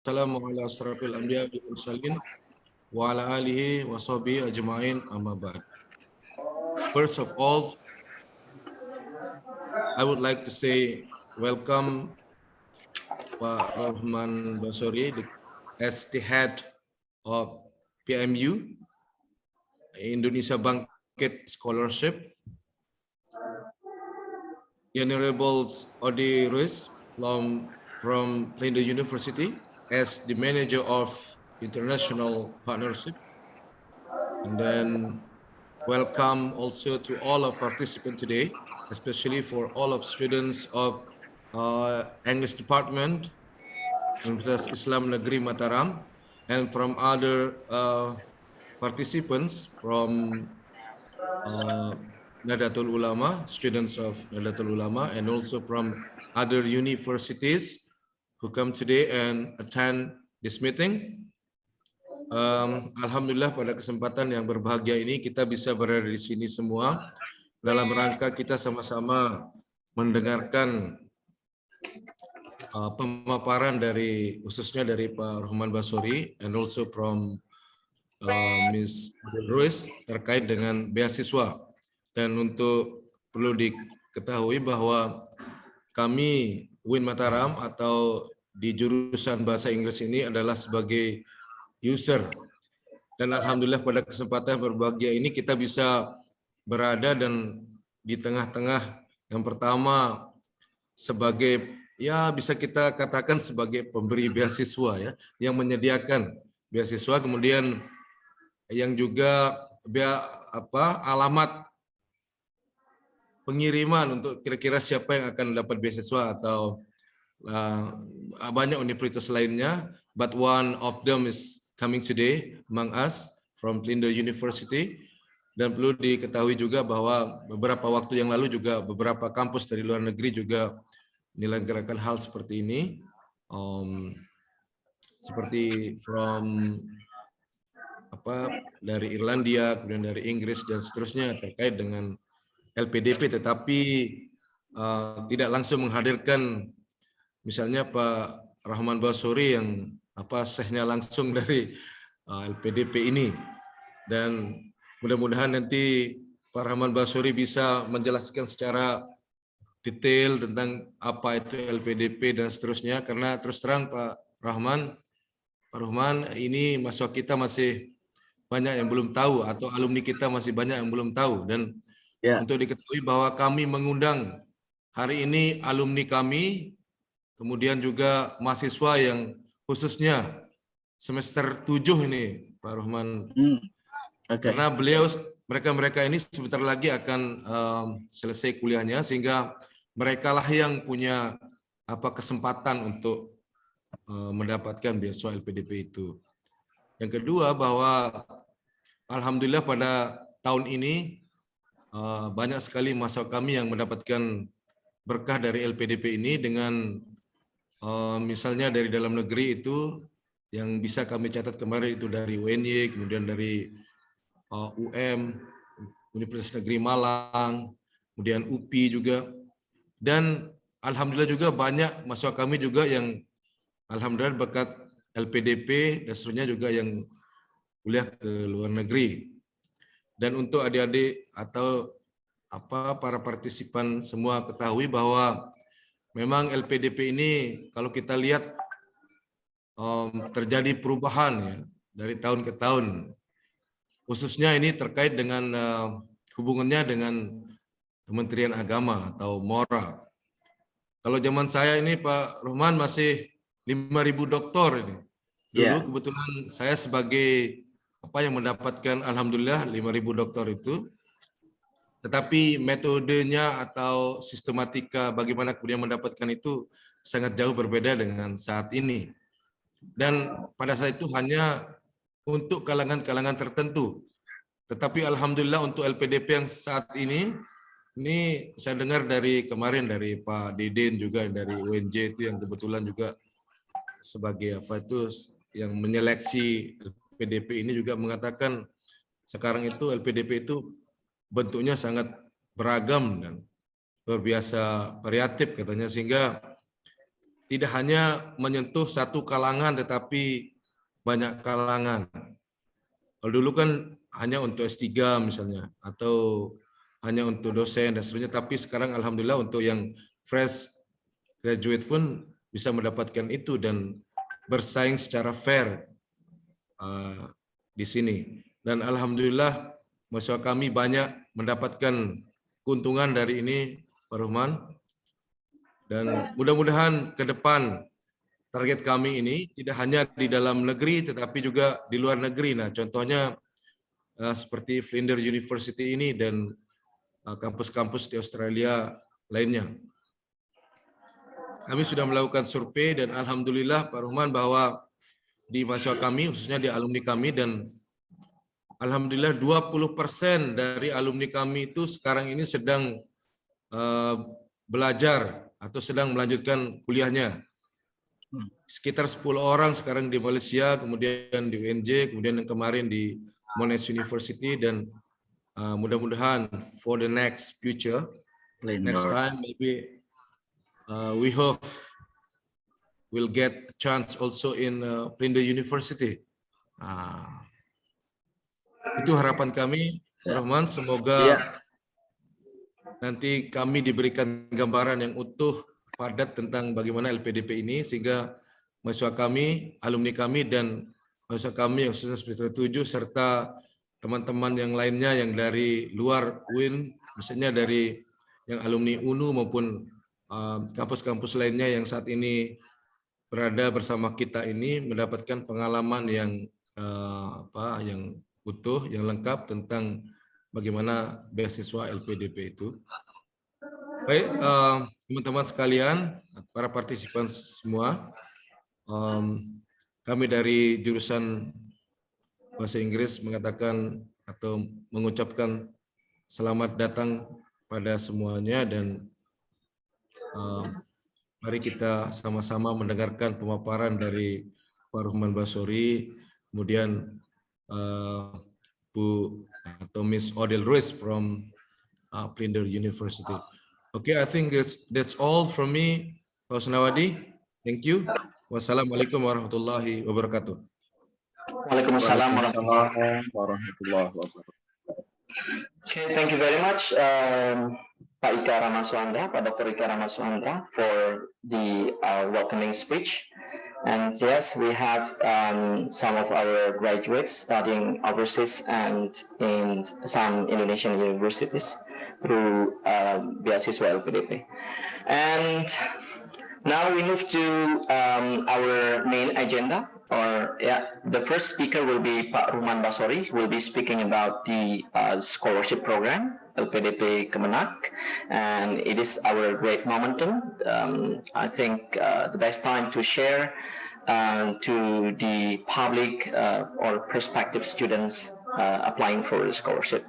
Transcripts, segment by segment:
Assalamu ala asrafil anbiya wal mursalin wa ala alihi wa sahbihi ajma'in amma ba'd. First of all, I would like to say welcome Pak Rahman Basori as the head of PMU Indonesia Bangkit Scholarship. The Honorable Odi Ruiz from Pelindo University as the manager of international partnership. And then welcome also to all of participants today, especially for all of students of English Department, Universitas Islam Negeri Mataram, and from other participants from Nahdlatul Ulama, students of Nahdlatul Ulama, and also from other universities who come today and attend this meeting. Alhamdulillah pada kesempatan yang berbahagia ini kita bisa berada di sini semua dalam rangka kita sama-sama mendengarkan pemaparan dari khususnya dari Pak Rahman Basori and also from Ms. Ruiz terkait dengan beasiswa. Dan untuk perlu diketahui bahwa kami UIN Mataram atau di jurusan bahasa Inggris ini adalah sebagai user, dan alhamdulillah pada kesempatan berbahagia ini kita bisa berada dan di tengah-tengah yang pertama sebagai bisa kita katakan sebagai pemberi beasiswa yang menyediakan beasiswa, kemudian yang juga alamat pengiriman untuk kira-kira siapa yang akan dapat beasiswa atau banyak universitas lainnya, but one of them is coming today among us from Pelindo University. Dan perlu diketahui juga bahwa beberapa waktu yang lalu juga beberapa kampus dari luar negeri juga menyelenggarakan hal seperti ini, seperti dari Irlandia, kemudian dari Inggris dan seterusnya terkait dengan LPDP, tetapi tidak langsung menghadirkan misalnya Pak Rahman Basori yang sehnya langsung dari LPDP ini. Dan mudah-mudahan nanti Pak Rahman Basori bisa menjelaskan secara detail tentang apa itu LPDP dan seterusnya, karena terus terang Pak Rahman ini mahasiswa kita masih banyak yang belum tahu atau alumni kita masih banyak yang belum tahu. Dan untuk diketahui bahwa kami mengundang hari ini alumni kami, kemudian juga mahasiswa yang khususnya semester 7 ini Pak Rahman. Karena mereka ini sebentar lagi akan selesai kuliahnya, sehingga mereka lah yang punya kesempatan untuk mendapatkan beasiswa LPDP itu. Yang kedua, bahwa alhamdulillah pada tahun ini banyak sekali mahasiswa kami yang mendapatkan berkah dari LPDP ini, dengan misalnya dari dalam negeri itu yang bisa kami catat kemarin itu dari UNY, kemudian dari Universitas Negeri Malang, kemudian UPI juga, dan alhamdulillah juga banyak mahasiswa kami juga yang alhamdulillah berkat LPDP dan seterusnya juga yang kuliah ke luar negeri. Dan untuk adik-adik atau para partisipan semua ketahui bahwa memang LPDP ini kalau kita lihat terjadi perubahan dari tahun ke tahun. Khususnya ini terkait dengan hubungannya dengan Kementerian Agama atau MORA. Kalau zaman saya ini Pak Rahman masih 5.000 doktor ini. Dulu kebetulan saya sebagai yang mendapatkan alhamdulillah 5.000 doktor itu. Tetapi metodenya atau sistematika bagaimana kemudian mendapatkan itu sangat jauh berbeda dengan saat ini. Dan pada saat itu hanya untuk kalangan-kalangan tertentu. Tetapi alhamdulillah untuk LPDP yang saat ini saya dengar dari kemarin dari Pak Deden juga dari UNJ itu yang kebetulan juga sebagai yang menyeleksi LPDP ini juga mengatakan sekarang itu LPDP itu bentuknya sangat beragam dan luar biasa variatif katanya, sehingga tidak hanya menyentuh satu kalangan tetapi banyak kalangan. Kalau dulu kan hanya untuk S3 misalnya, atau hanya untuk dosen dan seterusnya, tapi sekarang alhamdulillah untuk yang fresh graduate pun bisa mendapatkan itu dan bersaing secara fair di sini. Dan alhamdulillah mahasiswa kami banyak mendapatkan keuntungan dari ini, Pak Ruhman. Dan mudah-mudahan ke depan target kami ini tidak hanya di dalam negeri tetapi juga di luar negeri. Nah, contohnya seperti Flinders University ini dan kampus-kampus di Australia lainnya. Kami sudah melakukan survei dan alhamdulillah Pak Ruhman bahwa di mahasiswa kami, khususnya di alumni kami, dan alhamdulillah 20% dari alumni kami itu sekarang ini sedang belajar atau sedang melanjutkan kuliahnya. Sekitar 10 orang sekarang di Malaysia, kemudian di UNJ, kemudian yang kemarin di Monash University, dan mudah-mudahan for the next future, next time maybe we hope we'll get a chance also in Flinders University. Itu harapan kami, Rahman. Semoga nanti kami diberikan gambaran yang utuh, padat tentang bagaimana LPDP ini, sehingga mahasiswa kami, alumni kami, dan mahasiswa kami khususnya semester 7 serta teman-teman yang lainnya yang dari luar UIN, misalnya dari yang alumni UNU maupun kampus-kampus lainnya yang saat ini berada bersama kita ini, mendapatkan pengalaman yang yang utuh, yang lengkap tentang bagaimana beasiswa LPDP itu. Baik, teman-teman sekalian, para partisipan semua, kami dari jurusan Bahasa Inggris mengatakan atau mengucapkan selamat datang pada semuanya, dan mari kita sama-sama mendengarkan pemaparan dari Pak Ruhman Basori, kemudian Bu atau Miss Odile Ruiz from Flinders University. Okay, I think that's all from me, Pak Husnawadi. Thank you. Wassalamualaikum warahmatullahi wabarakatuh. Waalaikumsalam warahmatullahi wabarakatuh. Okay, thank you very much, Pak Ika Ramaswandra, Pak Dr. Ika Ramaswandra, for the welcoming speech. And yes, we have some of our graduates studying overseas and in some Indonesian universities through beasiswa LPDP. And now we move to our main agenda. The first speaker will be Pak Ruhman Basori, who will be speaking about the scholarship program, LPDP Kemenak, and it is our great momentum. I think the best time to share to the public or prospective students applying for the scholarship.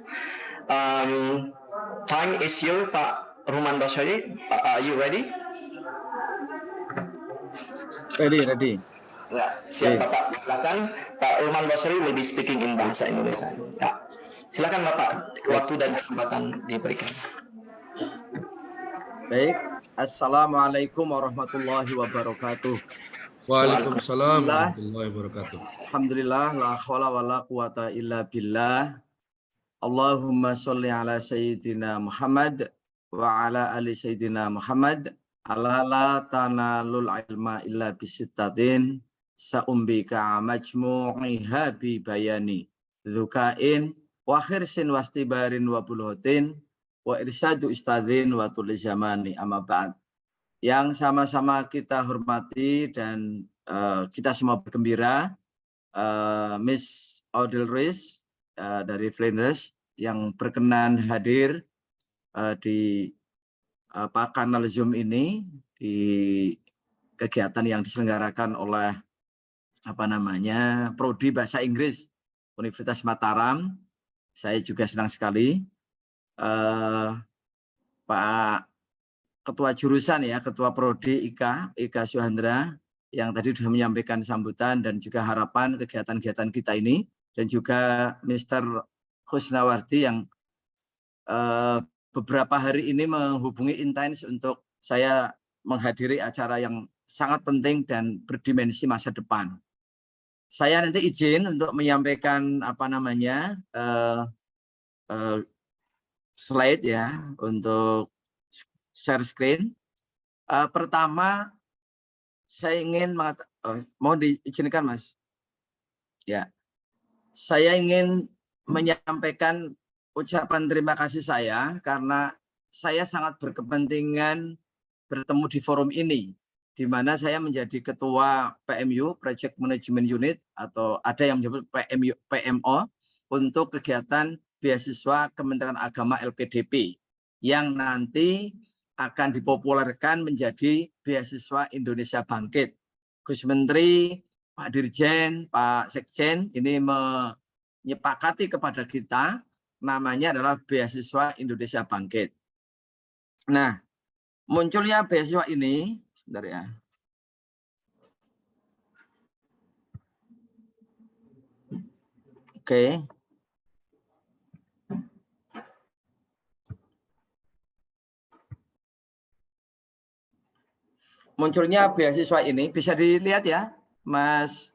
Time is yours, Pak Ruhman Basori. Are you ready? Ready. Ya, siap Bapak. Silakan Pak Ruhman Basori will be speaking in bahasa Indonesia. Ya. Silakan Bapak, waktu dan kesempatan diberikan. Baik, Assalamualaikum warahmatullahi wabarakatuh. Waalaikumsalam warahmatullahi wabarakatuh. Alhamdulillah, la hawla wa la quwata illa billah. Allahumma sholli ala sayyidina Muhammad wa ala ali sayyidina Muhammad. Ala la tanalul ilma illa bisittatin. Sa'umbika majmu'iha bi bayani dzukain wa khirsin wastibarin wa bulhotin wa irsadu istadhin wa tuli zamani amma ba'd. Yang sama-sama kita hormati dan kita semua bergembira, Miss Odile Ruiz dari Flinders yang berkenan hadir di kanal Zoom ini, di kegiatan yang diselenggarakan oleh Prodi Bahasa Inggris Universitas Mataram. Saya juga senang sekali Pak Ketua Jurusan Ketua Prodi Ika Suhandra yang tadi sudah menyampaikan sambutan dan juga harapan kegiatan-kegiatan kita ini, dan juga Mr. Husnawardi yang beberapa hari ini menghubungi intens untuk saya menghadiri acara yang sangat penting dan berdimensi masa depan. Saya nanti izin untuk menyampaikan slide ya untuk share screen. Pertama, saya ingin mau diizinkan, Mas. Ya, saya ingin menyampaikan ucapan terima kasih saya karena saya sangat berkepentingan bertemu di forum ini, di mana saya menjadi ketua PMU Project Management Unit atau ada yang menyebut PMO untuk kegiatan beasiswa Kementerian Agama LPDP yang nanti akan dipopulerkan menjadi beasiswa Indonesia Bangkit. Gus Menteri, Pak Dirjen, Pak Sekjen ini menyepakati kepada kita namanya adalah beasiswa Indonesia Bangkit. Nah, munculnya beasiswa ini, sebentar ya. Oke. Munculnya beasiswa ini bisa dilihat ya, Mas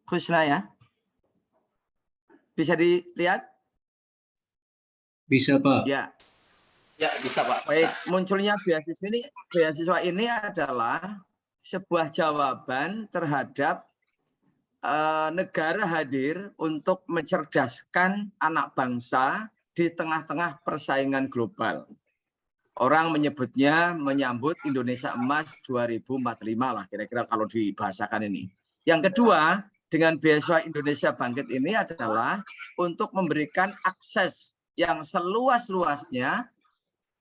Khusna ya. Bisa dilihat? Bisa, Pak. Ya, bisa, Pak. Baik, munculnya beasiswa ini adalah sebuah jawaban terhadap negara hadir untuk mencerdaskan anak bangsa di tengah-tengah persaingan global. Orang menyebutnya menyambut Indonesia Emas 2045 lah kira-kira kalau dibahasakan ini. Yang kedua, dengan beasiswa Indonesia Bangkit ini adalah untuk memberikan akses yang seluas-luasnya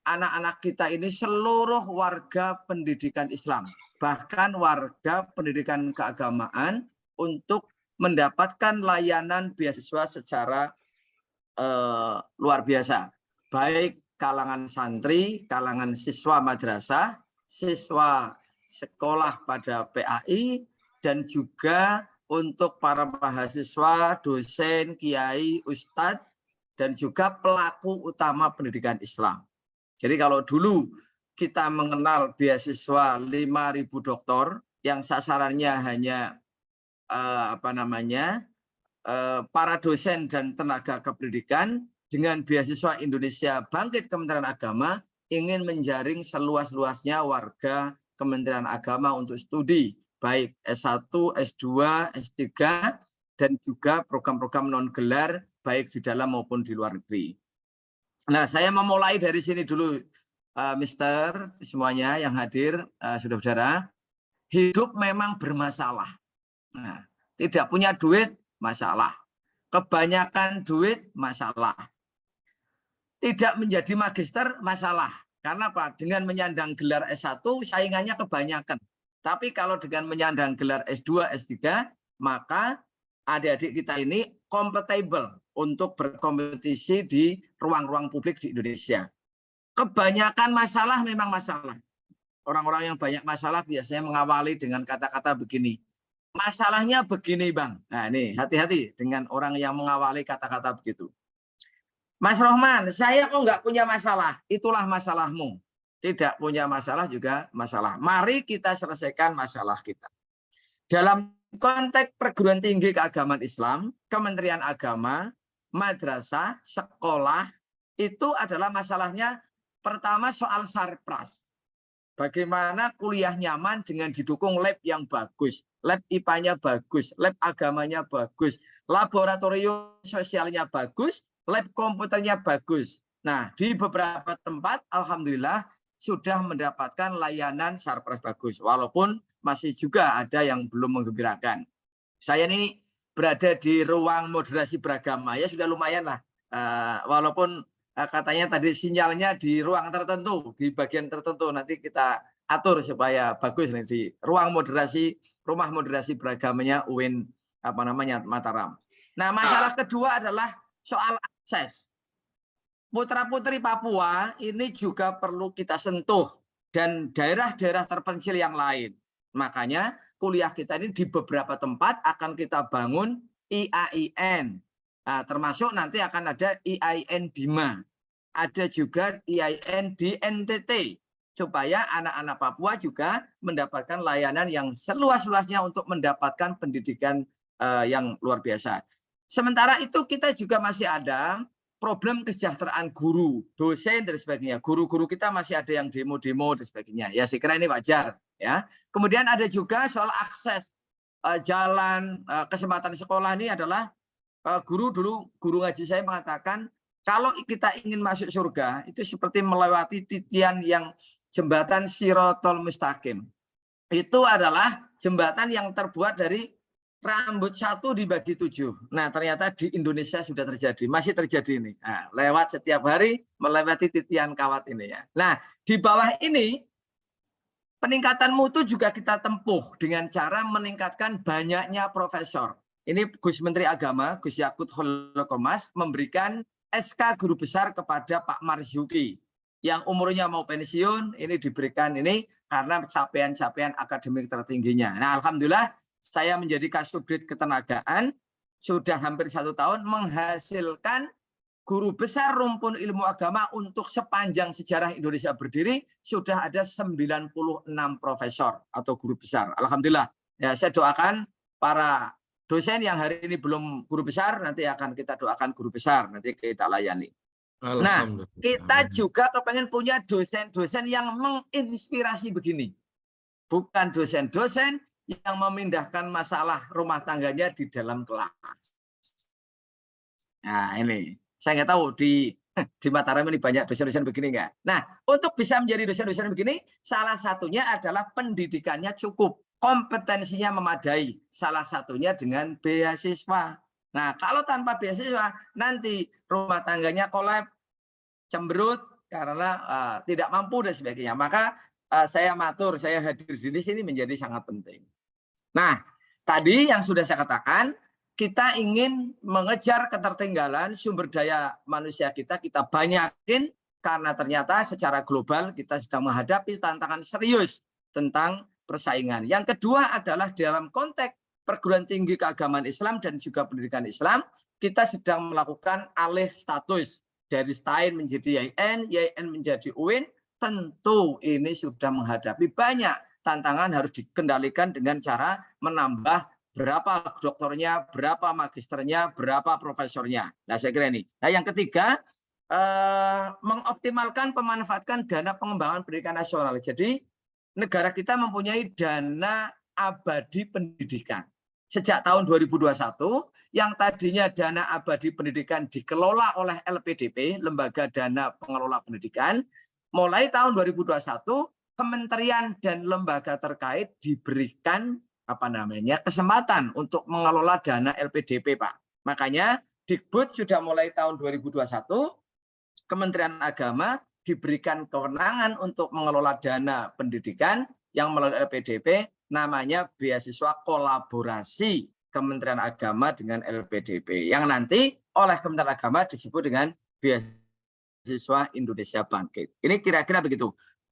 anak-anak kita ini seluruh warga pendidikan Islam, bahkan warga pendidikan keagamaan untuk mendapatkan layanan beasiswa secara luar biasa, baik kalangan santri, kalangan siswa madrasah, siswa sekolah pada PAI, dan juga untuk para mahasiswa, dosen, kiai, ustadz, dan juga pelaku utama pendidikan Islam. Jadi kalau dulu kita mengenal beasiswa 5.000 doktor yang sasarannya hanya para dosen dan tenaga kependidikan, dengan beasiswa Indonesia Bangkit Kementerian Agama ingin menjaring seluas-luasnya warga Kementerian Agama untuk studi, baik S1, S2, S3, dan juga program-program non-gelar, baik di dalam maupun di luar negeri. Nah, saya memulai dari sini dulu, Mister, semuanya yang hadir, saudara-saudara. Hidup memang bermasalah. Nah, tidak punya duit, masalah. Kebanyakan duit, masalah. Tidak menjadi magister, masalah. Karena apa? Dengan menyandang gelar S1, saingannya kebanyakan. Tapi kalau dengan menyandang gelar S2, S3, maka adik-adik kita ini compatible untuk berkompetisi di ruang-ruang publik di Indonesia. Kebanyakan masalah memang masalah. Orang-orang yang banyak masalah biasanya mengawali dengan kata-kata begini. Masalahnya begini, Bang. Nah, ini hati-hati dengan orang yang mengawali kata-kata begitu. Mas Rohman, saya kok nggak punya masalah. Itulah masalahmu. Tidak punya masalah juga masalah. Mari kita selesaikan masalah kita. Dalam konteks perguruan tinggi keagamaan Islam, Kementerian Agama, madrasah, sekolah, itu adalah masalahnya pertama soal sarpras. Bagaimana kuliah nyaman dengan didukung lab yang bagus, lab IPA-nya bagus, lab agamanya bagus, laboratorium sosialnya bagus, lab komputernya bagus. Nah, di beberapa tempat, alhamdulillah, sudah mendapatkan layanan sarpras bagus. Walaupun masih juga ada yang belum menggembirakan. Saya ini berada di ruang moderasi beragama, ya sudah lumayan lah. Walaupun katanya tadi sinyalnya di ruang tertentu, di bagian tertentu. Nanti kita atur supaya bagus nih di ruang moderasi, rumah moderasi beragamanya UIN Mataram. Nah, masalah kedua adalah soal akses. Putra-putri Papua ini juga perlu kita sentuh dan daerah-daerah terpencil yang lain. Makanya kuliah kita ini di beberapa tempat akan kita bangun IAIN. Nah, termasuk nanti akan ada IAIN Bima. Ada juga IAIN di NTT. supaya anak-anak Papua juga mendapatkan layanan yang seluas-luasnya untuk mendapatkan pendidikan yang luar biasa. Sementara itu kita juga masih ada problem kesejahteraan guru, dosen dan sebagainya. Guru-guru kita masih ada yang demo-demo dan sebagainya. Ya saya kira ini wajar. Ya. Kemudian ada juga soal akses jalan, kesempatan sekolah ini adalah guru ngaji saya mengatakan kalau kita ingin masuk surga itu seperti melewati titian yang jembatan Shirotol Mustaqim. Itu adalah jembatan yang terbuat dari rambut satu dibagi 7. Nah, ternyata di Indonesia sudah terjadi, masih terjadi ini. Nah, lewat setiap hari melewati titian kawat ini ya. Nah, di bawah ini peningkatan mutu juga kita tempuh dengan cara meningkatkan banyaknya profesor. Ini Gus Menteri Agama, Gus Yakut Holokomas memberikan SK guru besar kepada Pak Marzuki yang umurnya mau pensiun, ini diberikan ini karena capaian-capaian akademik tertingginya. Nah, alhamdulillah saya menjadi Kasubdit Ketenagaan sudah hampir 1 tahun menghasilkan guru besar rumpun ilmu agama untuk sepanjang sejarah Indonesia berdiri sudah ada 96 profesor atau guru besar. Alhamdulillah. Ya, saya doakan para dosen yang hari ini belum guru besar nanti akan kita doakan guru besar, nanti kita layani. Nah, kita juga kepengen punya dosen-dosen yang menginspirasi begini. Bukan dosen-dosen yang memindahkan masalah rumah tangganya di dalam kelas. Nah, ini. Saya nggak tahu di Mataram ini banyak dosen-dosen begini nggak? Nah, untuk bisa menjadi dosen-dosen begini, salah satunya adalah pendidikannya cukup. Kompetensinya memadai. Salah satunya dengan beasiswa. Nah, kalau tanpa beasiswa, nanti rumah tangganya kolab, cemberut, karena tidak mampu dan sebagainya. Maka saya hadir di sini menjadi sangat penting. Nah, tadi yang sudah saya katakan, kita ingin mengejar ketertinggalan sumber daya manusia kita banyakin, karena ternyata secara global kita sedang menghadapi tantangan serius tentang persaingan. Yang kedua adalah dalam konteks perguruan tinggi keagamaan Islam dan juga pendidikan Islam, kita sedang melakukan alih status dari STAIN menjadi YIN menjadi UIN. Tentu ini sudah menghadapi banyak tantangan, harus dikendalikan dengan cara menambah berapa doktornya, berapa magisternya, berapa profesornya. Nah, saya kira ini. Nah, yang ketiga, mengoptimalkan pemanfaatkan dana pengembangan pendidikan nasional. Jadi, negara kita mempunyai dana abadi pendidikan. Sejak tahun 2021, yang tadinya dana abadi pendidikan dikelola oleh LPDP, Lembaga Dana Pengelola Pendidikan, mulai tahun 2021, kementerian dan lembaga terkait diberikan kesempatan untuk mengelola dana LPDP, Pak. Makanya Dikbud sudah mulai tahun 2021, Kementerian Agama diberikan kewenangan untuk mengelola dana pendidikan yang melalui LPDP, namanya beasiswa kolaborasi Kementerian Agama dengan LPDP, yang nanti oleh Kementerian Agama disebut dengan beasiswa Indonesia Bangkit. Ini kira-kira begitu.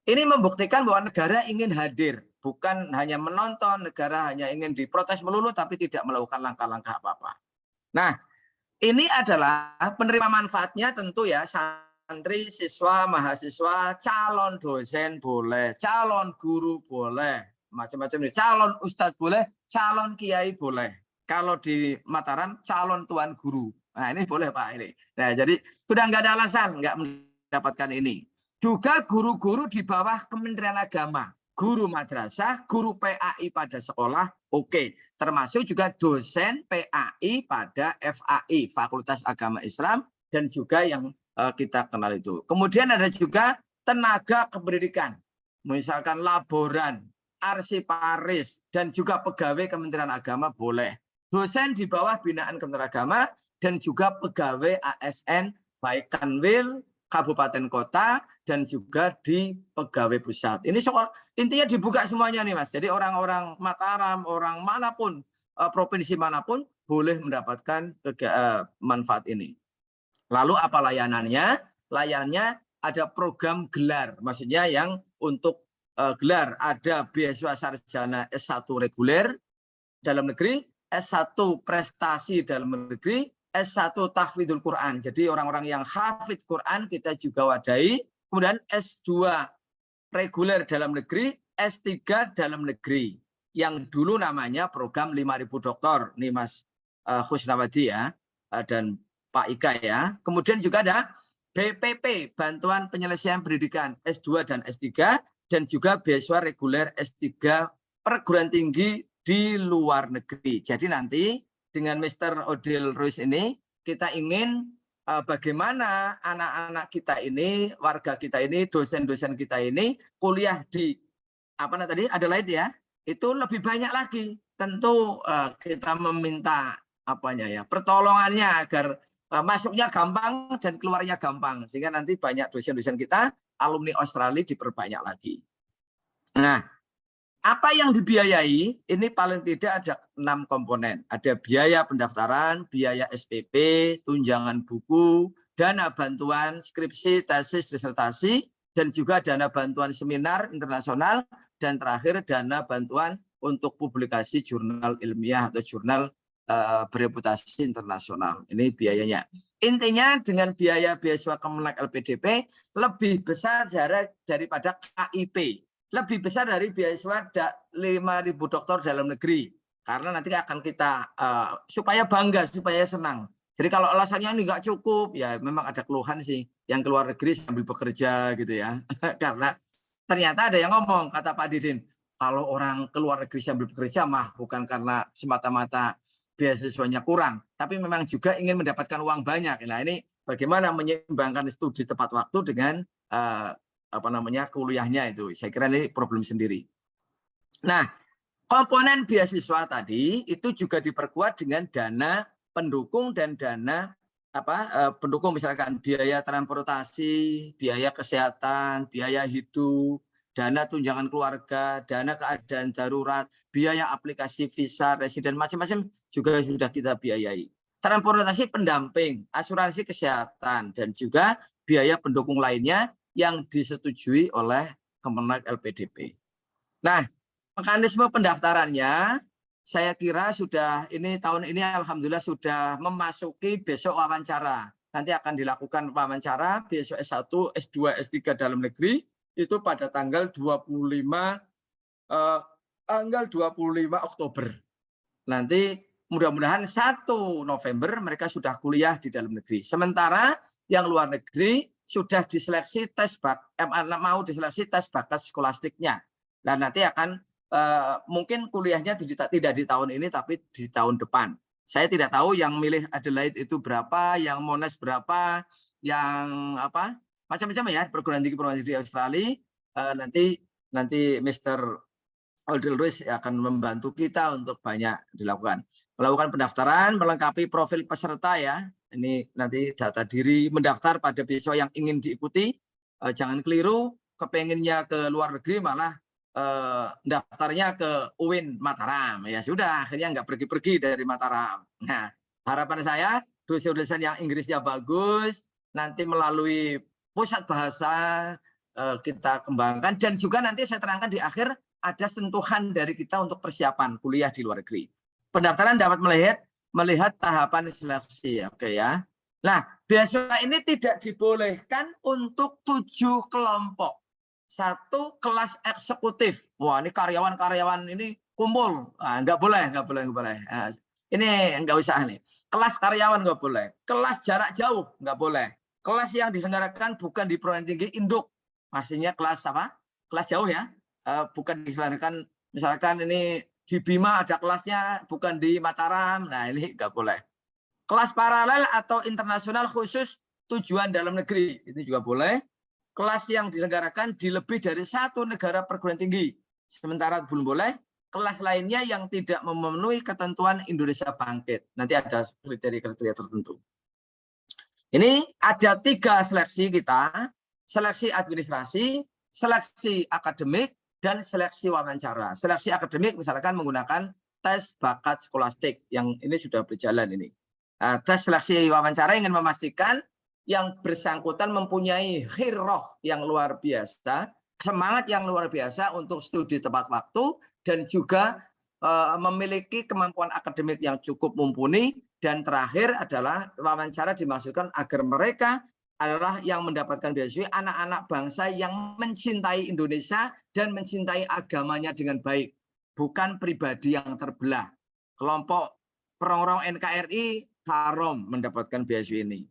Ini membuktikan bahwa negara ingin hadir, bukan hanya menonton, negara hanya ingin diprotes melulu tapi tidak melakukan langkah-langkah apa-apa. Nah, ini adalah penerima manfaatnya tentu ya, santri, siswa, mahasiswa, calon dosen boleh, calon guru boleh, macam-macam nih, calon ustadz boleh, calon kiai boleh. Kalau di Mataram, calon tuan guru. Nah, ini boleh Pak ini. Nah, jadi sudah nggak ada alasan nggak mendapatkan ini. Juga guru-guru di bawah Kementerian Agama, guru madrasah, guru PAI pada sekolah, oke. Termasuk juga dosen PAI pada FAI, Fakultas Agama Islam, dan juga yang kita kenal itu. Kemudian ada juga tenaga kependidikan, misalkan laboran, arsiparis, dan juga pegawai Kementerian Agama boleh. Dosen di bawah binaan Kementerian Agama, dan juga pegawai ASN, baik Kanwil, kabupaten kota, dan juga di pegawai pusat. Ini soal intinya dibuka semuanya nih Mas. Jadi orang-orang Mataram, orang manapun, provinsi manapun boleh mendapatkan manfaat ini. Lalu apa layanannya? Layanannya ada program gelar, maksudnya yang untuk gelar ada beasiswa sarjana S1 reguler dalam negeri, S1 prestasi dalam negeri, S1 tahfidzul Quran. Jadi orang-orang yang hafidz Quran kita juga wadahi. Kemudian S2 reguler dalam negeri, S3 dalam negeri. Yang dulu namanya program 5.000 dokter, nih Mas Husnawati ya, dan Pak Ika ya. Kemudian juga ada BPP, Bantuan Penyelesaian Pendidikan S2 dan S3, dan juga beasiswa reguler S3 perguruan tinggi di luar negeri. Jadi nanti dengan Mr. Odil Ruiz ini kita ingin bagaimana anak-anak kita ini, warga kita ini, dosen-dosen kita ini kuliah di Adelaide ya, itu lebih banyak lagi. Tentu kita meminta pertolongannya agar masuknya gampang dan keluarnya gampang, sehingga nanti banyak dosen-dosen kita alumni Australia diperbanyak lagi. Nah, apa yang dibiayai ini paling tidak ada 6 komponen. Ada biaya pendaftaran, biaya SPP, tunjangan buku, dana bantuan skripsi, tesis, disertasi, dan juga dana bantuan seminar internasional, dan terakhir dana bantuan untuk publikasi jurnal ilmiah atau jurnal bereputasi internasional. Ini biayanya. Intinya dengan biaya beasiswa Kemenag LPDP lebih besar daripada KIP. Lebih besar dari beasiswa 5.000 dokter dalam negeri. Karena nanti akan kita supaya bangga, supaya senang. Jadi kalau alasannya ini nggak cukup, ya memang ada keluhan sih. Yang keluar negeri sambil bekerja gitu ya. Karena ternyata ada yang ngomong, kata Pak Didin, kalau orang keluar negeri sambil bekerja mah bukan karena semata-mata beasiswanya kurang, tapi memang juga ingin mendapatkan uang banyak. Nah ini bagaimana menyeimbangkan studi tepat waktu dengan kuliahnya itu. Saya kira ini problem sendiri. Nah, komponen beasiswa tadi itu juga diperkuat dengan dana pendukung dan dana pendukung, misalkan biaya transportasi, biaya kesehatan, biaya hidup, dana tunjangan keluarga, dana keadaan darurat, biaya aplikasi visa residen, macam-macam juga sudah kita biayai. Transportasi pendamping, asuransi kesehatan, dan juga biaya pendukung lainnya yang disetujui oleh Kemenag LPDP. Nah, mekanisme pendaftarannya saya kira sudah tahun ini alhamdulillah sudah memasuki besok wawancara. Nanti akan dilakukan wawancara besok S1, S2, S3 dalam negeri itu pada tanggal 25 Oktober. Nanti mudah-mudahan 1 November mereka sudah kuliah di dalam negeri. Sementara yang luar negeri sudah diseleksi mau diseleksi tes bakat skolastiknya. Dan nanti akan mungkin kuliahnya tidak di tahun ini tapi di tahun depan. Saya tidak tahu yang milih Adelaide itu berapa, yang Monash berapa, yang macam-macam ya, perguruan tinggi di Australia. Nanti Mr. Odil Ruiz akan membantu kita untuk banyak dilakukan. Melakukan pendaftaran, melengkapi profil peserta ya. Ini nanti data diri, mendaftar pada beasiswa yang ingin diikuti. Jangan keliru, kepenginnya ke luar negeri malah daftarnya ke UIN Mataram. Ya sudah, akhirnya nggak pergi-pergi dari Mataram. Nah, harapan saya dosen-dosen yang Inggrisnya bagus, nanti melalui pusat bahasa kita kembangkan, dan juga nanti saya terangkan di akhir ada sentuhan dari kita untuk persiapan kuliah di luar negeri. Pendaftaran dapat melihat tahapan seleksi, oke ya. Nah, beasiswa ini tidak dibolehkan untuk 7 kelompok. 1 kelas eksekutif. Wah, ini karyawan-karyawan ini kumpul. Nah, nggak boleh. Nah, ini nggak usah nih. Kelas karyawan nggak boleh. Kelas jarak jauh nggak boleh. Kelas yang diselenggarakan bukan di perguruan tinggi induk. Pastinya kelas kelas jauh ya. Bukan diselenggarakan, misalkan ini di Bima ada kelasnya, bukan di Mataram. Nah, ini nggak boleh. Kelas paralel atau internasional khusus tujuan dalam negeri, itu juga boleh. Kelas yang diselenggarakan di lebih dari 1 negara perguruan tinggi, sementara belum boleh. Kelas lainnya yang tidak memenuhi ketentuan Indonesia Bangkit. Nanti ada kriteria-kriteria tertentu. Ini ada 3 seleksi kita, seleksi administrasi, seleksi akademik, dan seleksi wawancara. Seleksi akademik misalkan menggunakan tes bakat skolastik, yang ini sudah berjalan ini. Tes seleksi wawancara ingin memastikan yang bersangkutan mempunyai khirroh yang luar biasa, semangat yang luar biasa untuk studi tepat waktu, dan juga memiliki kemampuan akademik yang cukup mumpuni. Dan terakhir adalah wawancara dimaksudkan agar mereka adalah yang mendapatkan beasiswa anak-anak bangsa yang mencintai Indonesia dan mencintai agamanya dengan baik, bukan pribadi yang terbelah. Kelompok perongrong NKRI haram mendapatkan beasiswa ini.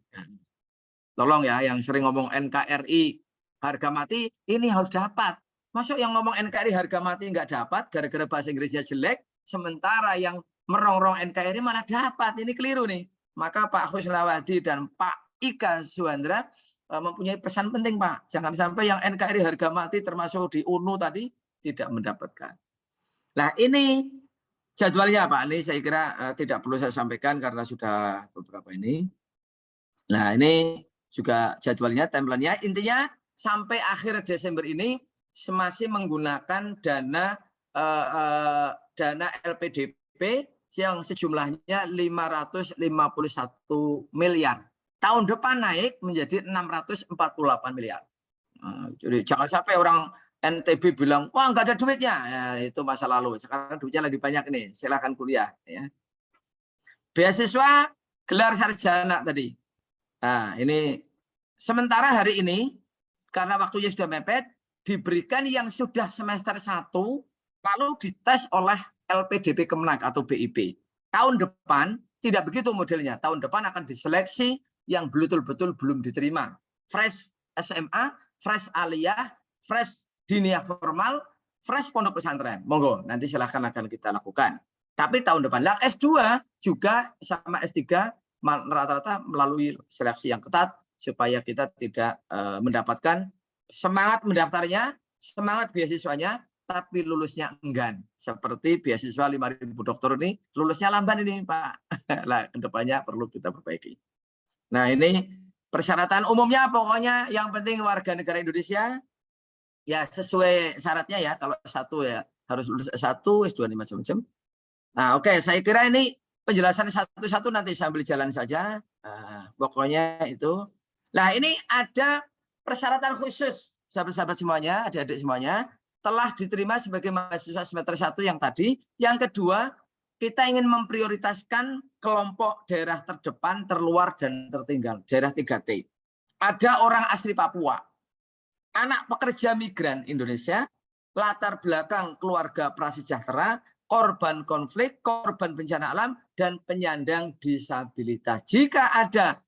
Tolong ya, yang sering ngomong NKRI harga mati, ini harus dapat. Masuk yang ngomong NKRI harga mati nggak dapat, gara-gara bahasa Inggrisnya jelek, sementara yang merongrong NKRI malah dapat. Ini keliru nih. Maka Pak Husnawadi dan Pak Ika Suhandra mempunyai pesan penting, Pak. Jangan sampai yang NKRI harga mati termasuk di UNU tadi tidak mendapatkan. Nah, ini jadwalnya, Pak. Ini saya kira tidak perlu saya sampaikan karena sudah beberapa ini. Nah, ini juga jadwalnya, timeline-nya. Intinya sampai akhir Desember ini masih menggunakan dana LPDP yang sejumlahnya 551 miliar. Tahun depan naik menjadi 648 miliar. Jadi jangan sampai orang NTB bilang, wah nggak ada duitnya. Ya, itu masa lalu. Sekarang duitnya lagi banyak nih. Silahkan kuliah. Ya. Beasiswa gelar sarjana tadi. Nah, ini sementara hari ini, karena waktunya sudah mepet, diberikan yang sudah semester 1, lalu dites oleh LPDP Kemenak atau BIP. Tahun depan tidak begitu modelnya. Tahun depan akan diseleksi yang betul-betul belum diterima. Fresh SMA, fresh aliyah, fresh diniyah formal, fresh pondok pesantren. Monggo, nanti silahkan akan kita lakukan. Tapi tahun depan. Lah S2 juga sama S3 rata-rata melalui seleksi yang ketat supaya kita tidak mendapatkan semangat mendaftarnya, semangat beasiswanya, tapi lulusnya enggan. Seperti beasiswa 5.000 dokter ini, lulusnya lamban ini, Pak. Nah, kedepannya perlu kita perbaiki. Nah, ini persyaratan umumnya pokoknya yang penting warga negara Indonesia, ya sesuai syaratnya ya. Kalau S1 ya harus lulus S1, S2 ini macam-macam. Nah, oke, saya kira ini penjelasan satu-satu nanti sambil jalan saja. Nah, pokoknya itu. Nah, ini ada persyaratan khusus, sahabat-sahabat semuanya, adik-adik semuanya, telah diterima sebagai mahasiswa semester 1 yang tadi. Yang kedua, kita ingin memprioritaskan kelompok daerah terdepan, terluar, dan tertinggal. Daerah 3T. Ada orang asli Papua, anak pekerja migran Indonesia, latar belakang keluarga prasejahtera, korban konflik, korban bencana alam, dan penyandang disabilitas. Jika ada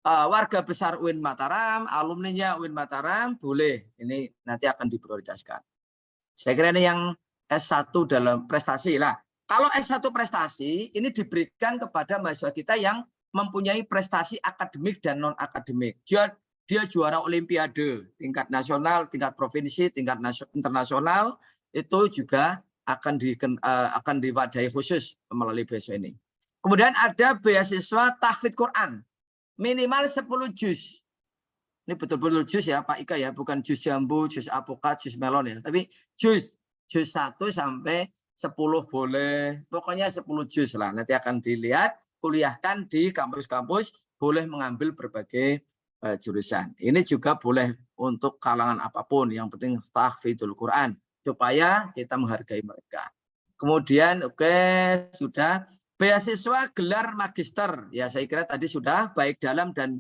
warga besar UIN Mataram, alumninya UIN Mataram, boleh. Ini nanti akan diprioritaskan. Saya kira ini yang S1 dalam prestasi. Lah, kalau S1 prestasi, ini diberikan kepada mahasiswa kita yang mempunyai prestasi akademik dan non-akademik. Dia juara olimpiade, tingkat nasional, tingkat provinsi, tingkat internasional, itu juga akan diwadahi khusus melalui beasiswa ini. Kemudian ada beasiswa tahfidz Quran, minimal 10 juz. Ini betul-betul juz ya Pak Ika ya, bukan juz jambu, juz apokat, juz melon ya, tapi juz 1 sampai 10 boleh, pokoknya 10 juz lah. Nanti akan dilihat, kuliahkan di kampus-kampus, boleh mengambil berbagai jurusan. Ini juga boleh untuk kalangan apapun, yang penting tahfidzul Quran, supaya kita menghargai mereka. Kemudian oke, sudah beasiswa gelar magister, ya saya kira tadi sudah, baik dalam dan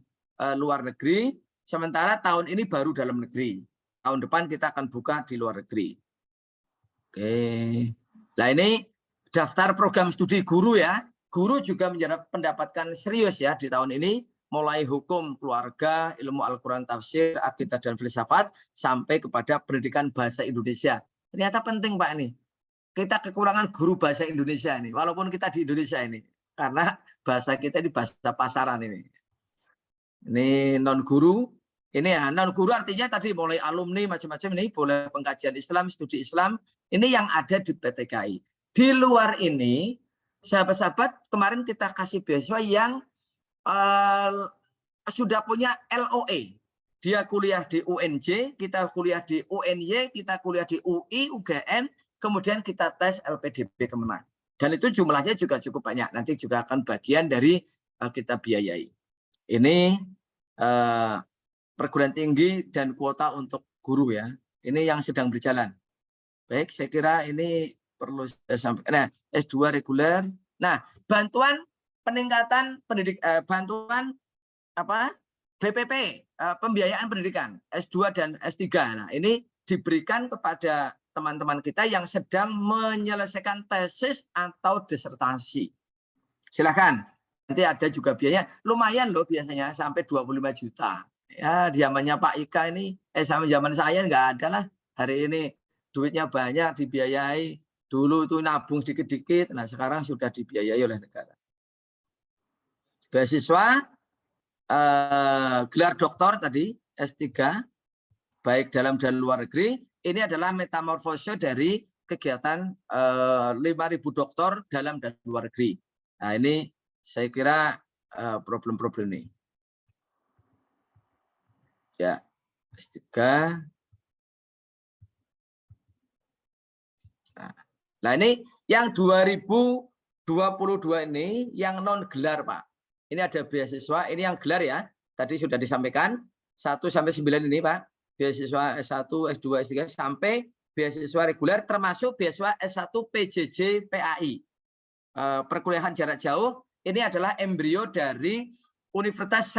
luar negeri. Sementara tahun ini baru dalam negeri. Tahun depan kita akan buka di luar negeri. Oke. Nah, ini daftar program studi guru ya. Guru juga mendapatkan serius ya di tahun ini, mulai hukum keluarga, ilmu Al-Quran tafsir, akidah dan filsafat, sampai kepada pendidikan bahasa Indonesia. Ternyata penting Pak ini. Kita kekurangan guru bahasa Indonesia ini, walaupun kita di Indonesia ini. Karena bahasa kita ini bahasa pasaran ini. Ini non guru, ini ya non guru artinya tadi mulai alumni macam-macam ini boleh pengkajian Islam, studi Islam, ini yang ada di PTKI. Di luar ini, sahabat-sahabat kemarin kita kasih beasiswa yang sudah punya LOE. Dia kuliah di UNJ, kita kuliah di UNY, kita kuliah di UI, UGM, kemudian kita tes LPDP Kemenak. Dan itu jumlahnya juga cukup banyak. Nanti juga akan bagian dari kita biayai. Ini perguruan tinggi dan kuota untuk guru ya. Ini yang sedang berjalan. Baik, saya kira ini perlu saya sampaikan. Nah, S2 reguler. Nah, bantuan peningkatan pendidik, bantuan BPP, pembiayaan pendidikan S2 dan S3. Nah, ini diberikan kepada teman-teman kita yang sedang menyelesaikan tesis atau disertasi. Silakan. Nanti ada juga biayanya. Lumayan loh biasanya sampai 25 juta. Ya, zamannya Pak Ika ini, sama zaman saya nggak ada lah. Hari ini duitnya banyak dibiayai. Dulu itu nabung sedikit-sedikit. Nah, sekarang sudah dibiayai oleh negara. Beasiswa gelar doktor tadi S3 baik dalam dan luar negeri, ini adalah metamorfose dari kegiatan 5.000 doktor dalam dan luar negeri. Nah, ini saya kira problem-problem ini. Ya, S3. Nah, ini yang 2022 ini yang non gelar, Pak. Ini ada beasiswa, ini yang gelar ya. Tadi sudah disampaikan 1 sampai 9 ini, Pak. Beasiswa S1, S2, S3 sampai beasiswa reguler termasuk beasiswa S1 PJJ PAI. Perkuliahan jarak jauh ini adalah embrio dari Universitas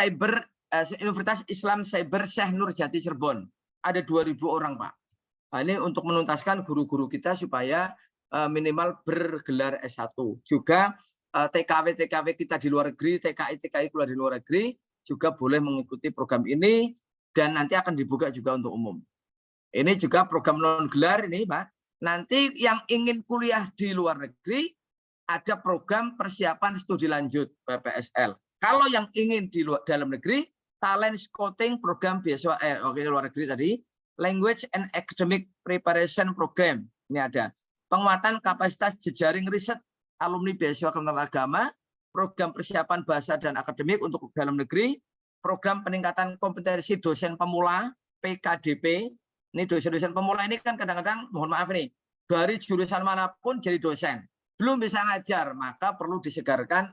Islam Cyber Syekh Nurjati Cirebon. Ada 2.000 orang, Pak. Nah, ini untuk menuntaskan guru-guru kita supaya minimal bergelar S1. Juga TKW kita di luar negeri, TKI keluar di luar negeri juga boleh mengikuti program ini. Dan nanti akan dibuka juga untuk umum. Ini juga program non gelar ini, Pak. Nanti yang ingin kuliah di luar negeri ada program persiapan studi lanjut PPSL. Kalau yang ingin di dalam negeri, talent scouting program beasiswa luar negeri tadi, language and academic preparation program. Ini ada penguatan kapasitas jejaring riset alumni beasiswa Kementerian Agama, program persiapan bahasa dan akademik untuk dalam negeri, program peningkatan kompetensi dosen pemula PKDP. Ini dosen-dosen pemula ini kan kadang-kadang mohon maaf nih, dari jurusan manapun jadi dosen, belum bisa ngajar, maka perlu disegarkan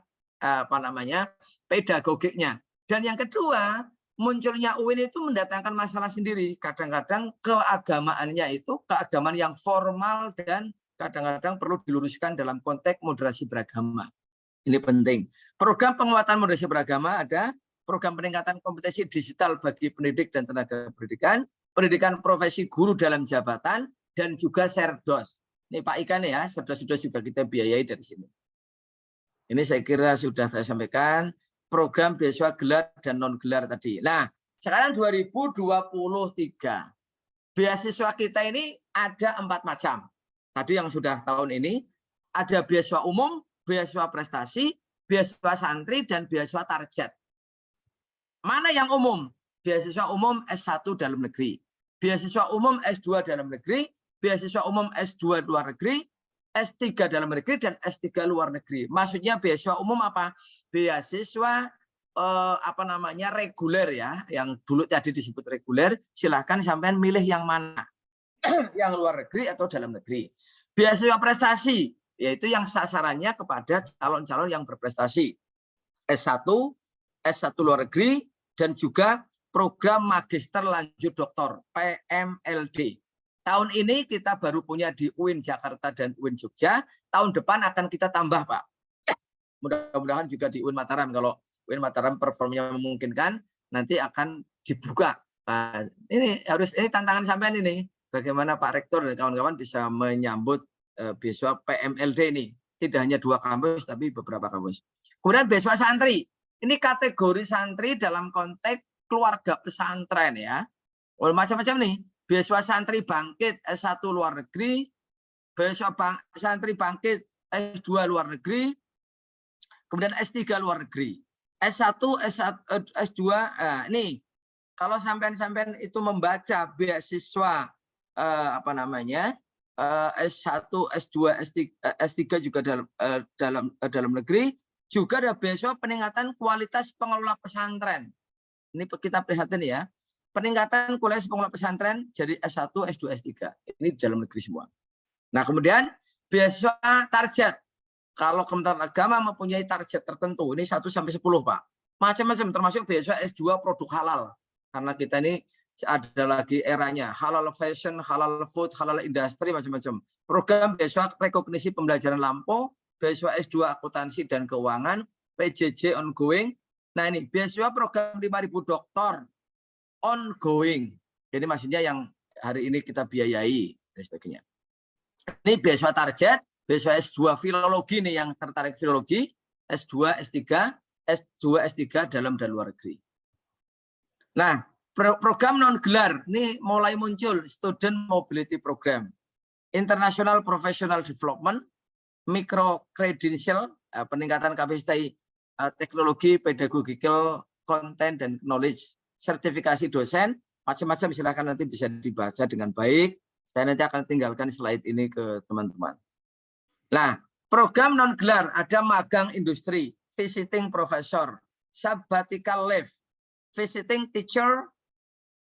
pedagogiknya. Dan yang kedua, munculnya UIN itu mendatangkan masalah sendiri. Kadang-kadang keagamaannya itu keagamaan yang formal dan kadang-kadang perlu diluruskan dalam konteks moderasi beragama. Ini penting. Program penguatan moderasi beragama ada. Program peningkatan kompetensi digital bagi pendidik dan tenaga pendidikan, pendidikan profesi guru dalam jabatan, dan juga Serdos. Ini Pak Ikan ya, Serdos juga kita biayai dari sini. Ini saya kira sudah saya sampaikan, program beasiswa gelar dan non gelar tadi. Nah, sekarang 2023, beasiswa kita ini ada 4 macam. Tadi yang sudah tahun ini, ada beasiswa umum, beasiswa prestasi, beasiswa santri, dan beasiswa target. Mana yang umum? Beasiswa umum S1 dalam negeri, beasiswa umum S2 dalam negeri, beasiswa umum S2 luar negeri, S3 dalam negeri, dan S3 luar negeri. Maksudnya beasiswa umum apa? Beasiswa reguler ya, yang dulu tadi disebut reguler. Silahkan sampean milih yang mana, yang luar negeri atau dalam negeri. Beasiswa prestasi, yaitu yang sasarannya kepada calon-calon yang berprestasi. S1 luar negeri, dan juga program magister lanjut doktor PMLD. Tahun ini kita baru punya di UIN Jakarta dan UIN Jogja. Tahun depan akan kita tambah, Pak. Mudah-mudahan juga di UIN Mataram. Kalau UIN Mataram performnya memungkinkan, nanti akan dibuka. Nah, ini tantangan sampean ini. Bagaimana Pak Rektor dan kawan-kawan bisa menyambut beasiswa PMLD ini. Tidak hanya 2 kampus, tapi beberapa kampus. Kemudian beasiswa santri. Ini kategori santri dalam konteks keluarga pesantren ya. Macam-macam nih. Beasiswa santri bangkit S1 luar negeri, beasiswa santri bangkit S2 luar negeri, kemudian S3 luar negeri. S1, S2, ini kalau sampean itu membaca beasiswa S1, S2, S3 juga dalam negeri. Juga ada beasiswa peningkatan kualitas pengelola pesantren. Ini kita prihatin ya. Peningkatan kualitas pengelola pesantren jadi S1, S2, S3. Ini di dalam negeri semua. Nah, kemudian beasiswa target. Kalau Kementerian Agama mempunyai target tertentu, ini 1 sampai 10, Pak. Macam-macam termasuk beasiswa S2 produk halal. Karena kita ini ada lagi eranya halal fashion, halal food, halal industri, macam-macam. Program beasiswa rekognisi pembelajaran lampau, beasiswa S2 akuntansi dan keuangan, PJJ ongoing, Nah ini beasiswa program 5.000 doktor ongoing. Ini maksudnya yang hari ini kita biayai dan sebagainya. Ini beasiswa target, beasiswa S2 filologi nih yang tertarik filologi, S2, S3, S2, S3 dalam dan luar negeri. Nah, program non gelar ini mulai muncul, Student Mobility Program, International Professional Development, Micro Credential, peningkatan kapasitas teknologi, pedagogical, content dan knowledge, sertifikasi dosen, macam-macam, silakan nanti bisa dibaca dengan baik. Saya nanti akan tinggalkan slide ini ke teman-teman. Nah, program non gelar ada magang industri, visiting professor, sabbatical leave, visiting teacher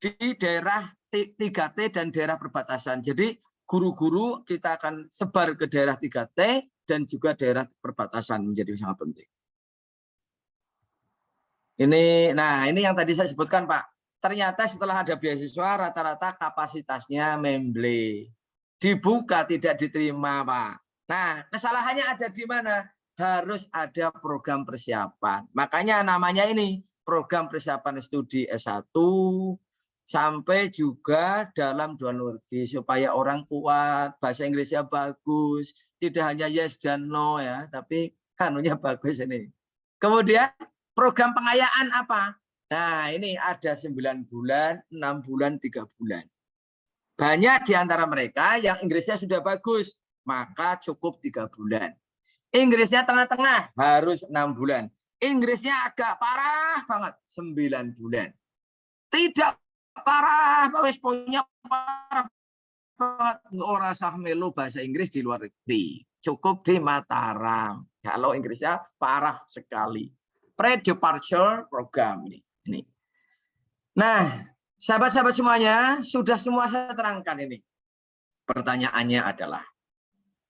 di daerah 3T dan daerah perbatasan. Jadi guru-guru kita akan sebar ke daerah 3T dan juga daerah perbatasan, menjadi sangat penting. Nah ini yang tadi saya sebutkan Pak. Ternyata setelah ada beasiswa rata-rata kapasitasnya memble. Dibuka tidak diterima Pak. Nah kesalahannya ada di mana? Harus ada program persiapan. Makanya namanya ini program persiapan studi S1 sampai juga dalam luar negeri supaya orang kuat, bahasa Inggrisnya bagus, tidak hanya yes dan no ya, tapi kanunya bagus ini. Kemudian program pengayaan apa? Nah, ini ada 9 bulan, 6 bulan, 3 bulan. Banyak di antara mereka yang Inggrisnya sudah bagus, maka cukup 3 bulan. Inggrisnya tengah-tengah, harus 6 bulan. Inggrisnya agak parah banget, 9 bulan. Tidak parah, poinnya parah banget. Ora sah melu bahasa Inggris di luar negeri. Cukup di Mataram. Kalau Inggrisnya parah sekali. Pre-departure program ini. Nah, sahabat-sahabat semuanya, sudah semua saya terangkan ini. Pertanyaannya adalah,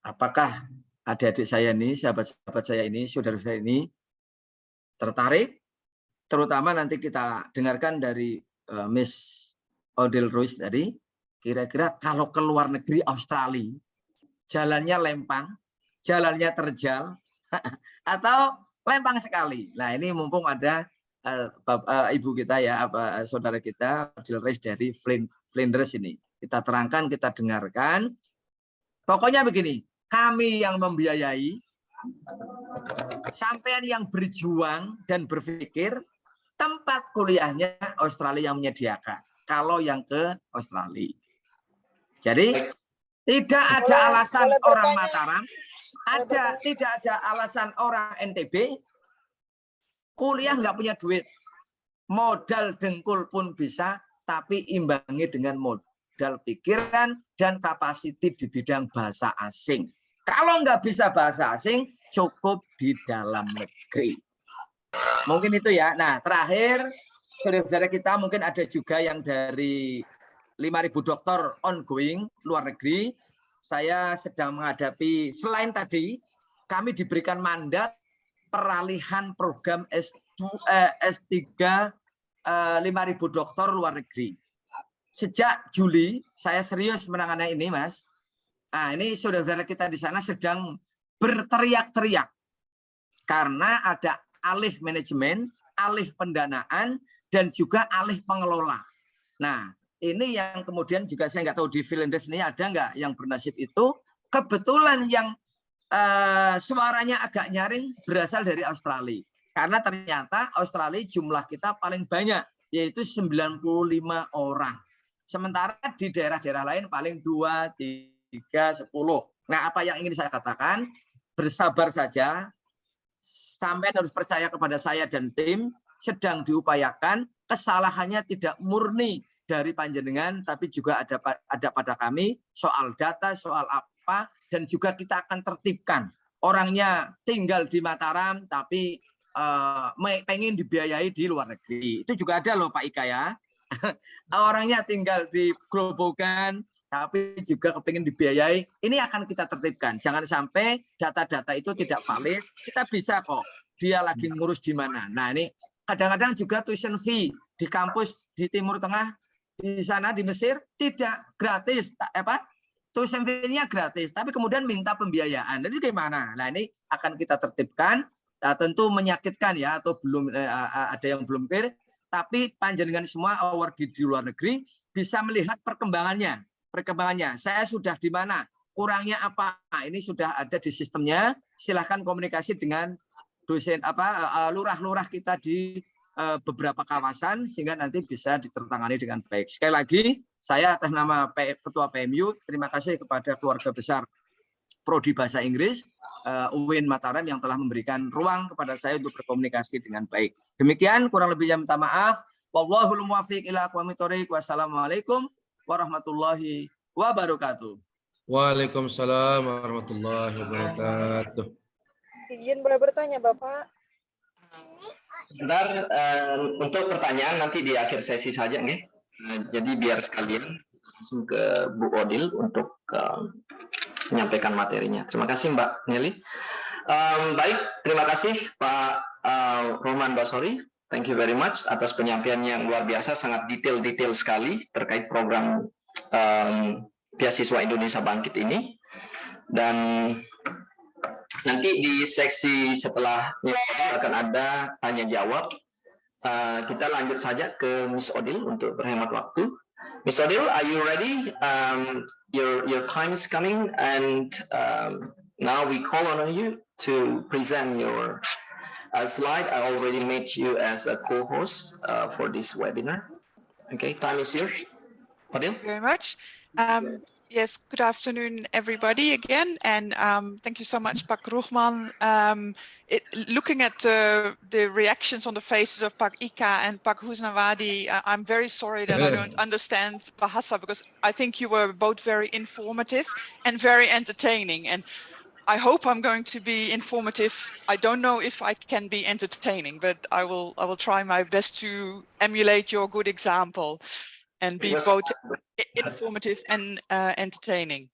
apakah adik-adik saya ini, sahabat-sahabat saya ini, saudara saya ini, tertarik? Terutama nanti kita dengarkan dari Miss Odile Ruiz tadi, kira-kira kalau ke luar negeri Australia, jalannya lempang, jalannya terjal, atau lempang sekali. Nah ini mumpung ada ibu kita ya, saudara kita Odile Ruiz dari Flinders ini. Kita terangkan, kita dengarkan. Pokoknya begini, kami yang membiayai, sampean yang berjuang dan berpikir, tempat kuliahnya Australia yang menyediakan. Kalau yang ke Australia. Jadi tidak ada alasan orang Mataram, tidak ada alasan orang NTB, kuliah nggak punya duit. Modal dengkul pun bisa, tapi imbangi dengan modal pikiran dan kapasiti di bidang bahasa asing. Kalau nggak bisa bahasa asing, cukup di dalam negeri. Mungkin itu ya. Nah, terakhir, saudara-saudara kita mungkin ada juga yang dari 5.000 dokter ongoing luar negeri. Saya sedang menghadapi, selain tadi, kami diberikan mandat peralihan program S3 5.000 dokter luar negeri. Sejak Juli, saya serius menangani ini, Mas. Nah, ini saudara-saudara kita di sana sedang berteriak-teriak. Karena ada alih manajemen, alih pendanaan, dan juga alih pengelola. Nah, ini yang kemudian juga saya nggak tahu di Flinders ini ada nggak yang bernasib itu. Kebetulan yang suaranya agak nyaring berasal dari Australia. Karena ternyata Australia jumlah kita paling banyak, yaitu 95 orang. Sementara di daerah-daerah lain paling 2, 3, 10. Nah, apa yang ingin saya katakan, bersabar saja, sampai harus percaya kepada saya dan tim, sedang diupayakan, kesalahannya tidak murni dari panjenengan, tapi juga ada pada kami soal data, soal apa, dan juga kita akan tertibkan. Orangnya tinggal di Mataram, tapi pengen dibiayai di luar negeri. Itu juga ada loh Pak Ika ya. Orangnya tinggal di Grobogan, tapi juga kepingin dibiayai. Ini akan kita tertibkan. Jangan sampai data-data itu tidak valid. Kita bisa kok. Dia lagi ngurus di mana. Nah ini kadang-kadang juga tuition fee di kampus di Timur Tengah, di sana di Mesir tidak gratis. Tuition fee-nya gratis, tapi kemudian minta pembiayaan. Jadi gimana? Nah ini akan kita tertibkan. Nah, tentu menyakitkan ya, atau belum ada yang belum clear, tapi panjenengan semua award di luar negeri bisa melihat perkembangannya. Saya sudah di mana, kurangnya apa, ini sudah ada di sistemnya. Silahkan komunikasi dengan dosen lurah-lurah kita di beberapa kawasan sehingga nanti bisa ditertangani dengan baik. Sekali lagi, saya atas nama Ketua PMU terima kasih kepada keluarga besar Prodi Bahasa Inggris UIN Mataram yang telah memberikan ruang kepada saya untuk berkomunikasi dengan baik. Demikian, kurang lebihnya minta maaf. Wallahul muwaffiq ila aqwamit thoriq. Wassalamualaikum warahmatullahi wabarakatuh. Waalaikumsalam warahmatullahi wabarakatuh. Izin boleh bertanya, Bapak? Sebentar, untuk pertanyaan nanti di akhir sesi saja, nih. Jadi biar sekalian langsung ke Bu Odil untuk menyampaikan materinya. Terima kasih Mbak Nelly. Baik, terima kasih Pak Roman Basori. Thank you very much atas penyampaian yang luar biasa, sangat detail sekali terkait program Beasiswa Indonesia Bangkit ini. Dan nanti di seksi setelah akan ada tanya jawab. Kita lanjut saja ke Miss Odil untuk berhemat waktu. Miss Odil, are you ready? Your time is coming, and now we call on you to present your slide. I already made you as a co-host for this webinar. Okay, time is yours. Odil. Thank you very much. Yes, good afternoon, everybody, again, and thank you so much, Pak Rohman. Looking at the reactions on the faces of Pak Ika and Pak Husnawadi, I'm very sorry that I don't understand Bahasa, because I think you were both very informative and very entertaining, and I hope I'm going to be informative. I don't know if I can be entertaining, but I will try my best to emulate your good example and be both informative and entertaining.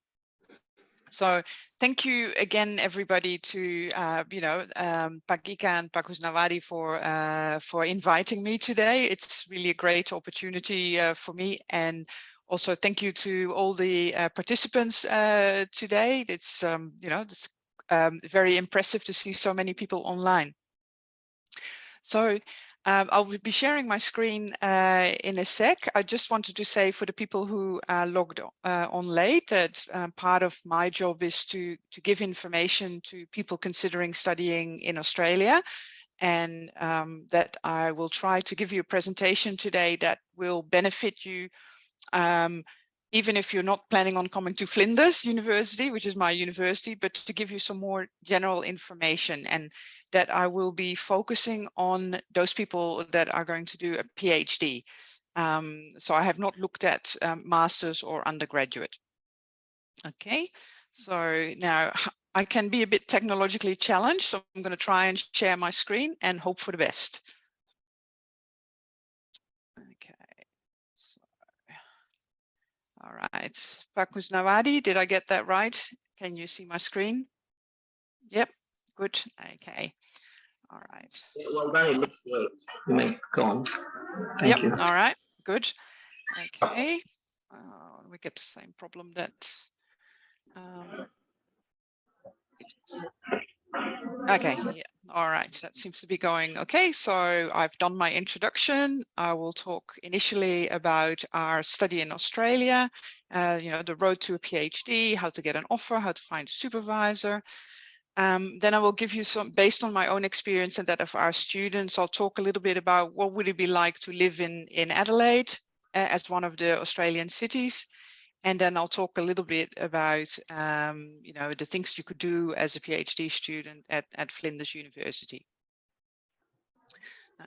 So thank you again, everybody, to Pak Ika and Pak Husnawadi for inviting me today. It's really a great opportunity for me, and also thank you to all the participants today. It's it's very impressive to see so many people online. So I'll be sharing my screen in a sec. I just wanted to say, for the people who logged on late, that part of my job is to give information to people considering studying in Australia, and that I will try to give you a presentation today that will benefit you, even if you're not planning on coming to Flinders University, which is my university, but to give you some more general information, and that I will be focusing on those people that are going to do a PhD. So I have not looked at masters or undergraduate. Okay, so now I can be a bit technologically challenged, so I'm going to try and share my screen and hope for the best. Okay, so, all right, Pak Husnawadi, did I get that right? Can you see my screen? Yep, good, okay. All right. Well done. It looks well. You may go on. Thank you. All right. Good. Okay. We get the same problem that. Okay. Yeah. All right. That seems to be going okay. So I've done my introduction. I will talk initially about our study in Australia. The road to a PhD, how to get an offer, how to find a supervisor. Then I will give you some, based on my own experience and that of our students, I'll talk a little bit about what would it be like to live in Adelaide as one of the Australian cities. And then I'll talk a little bit about, the things you could do as a PhD student at Flinders University.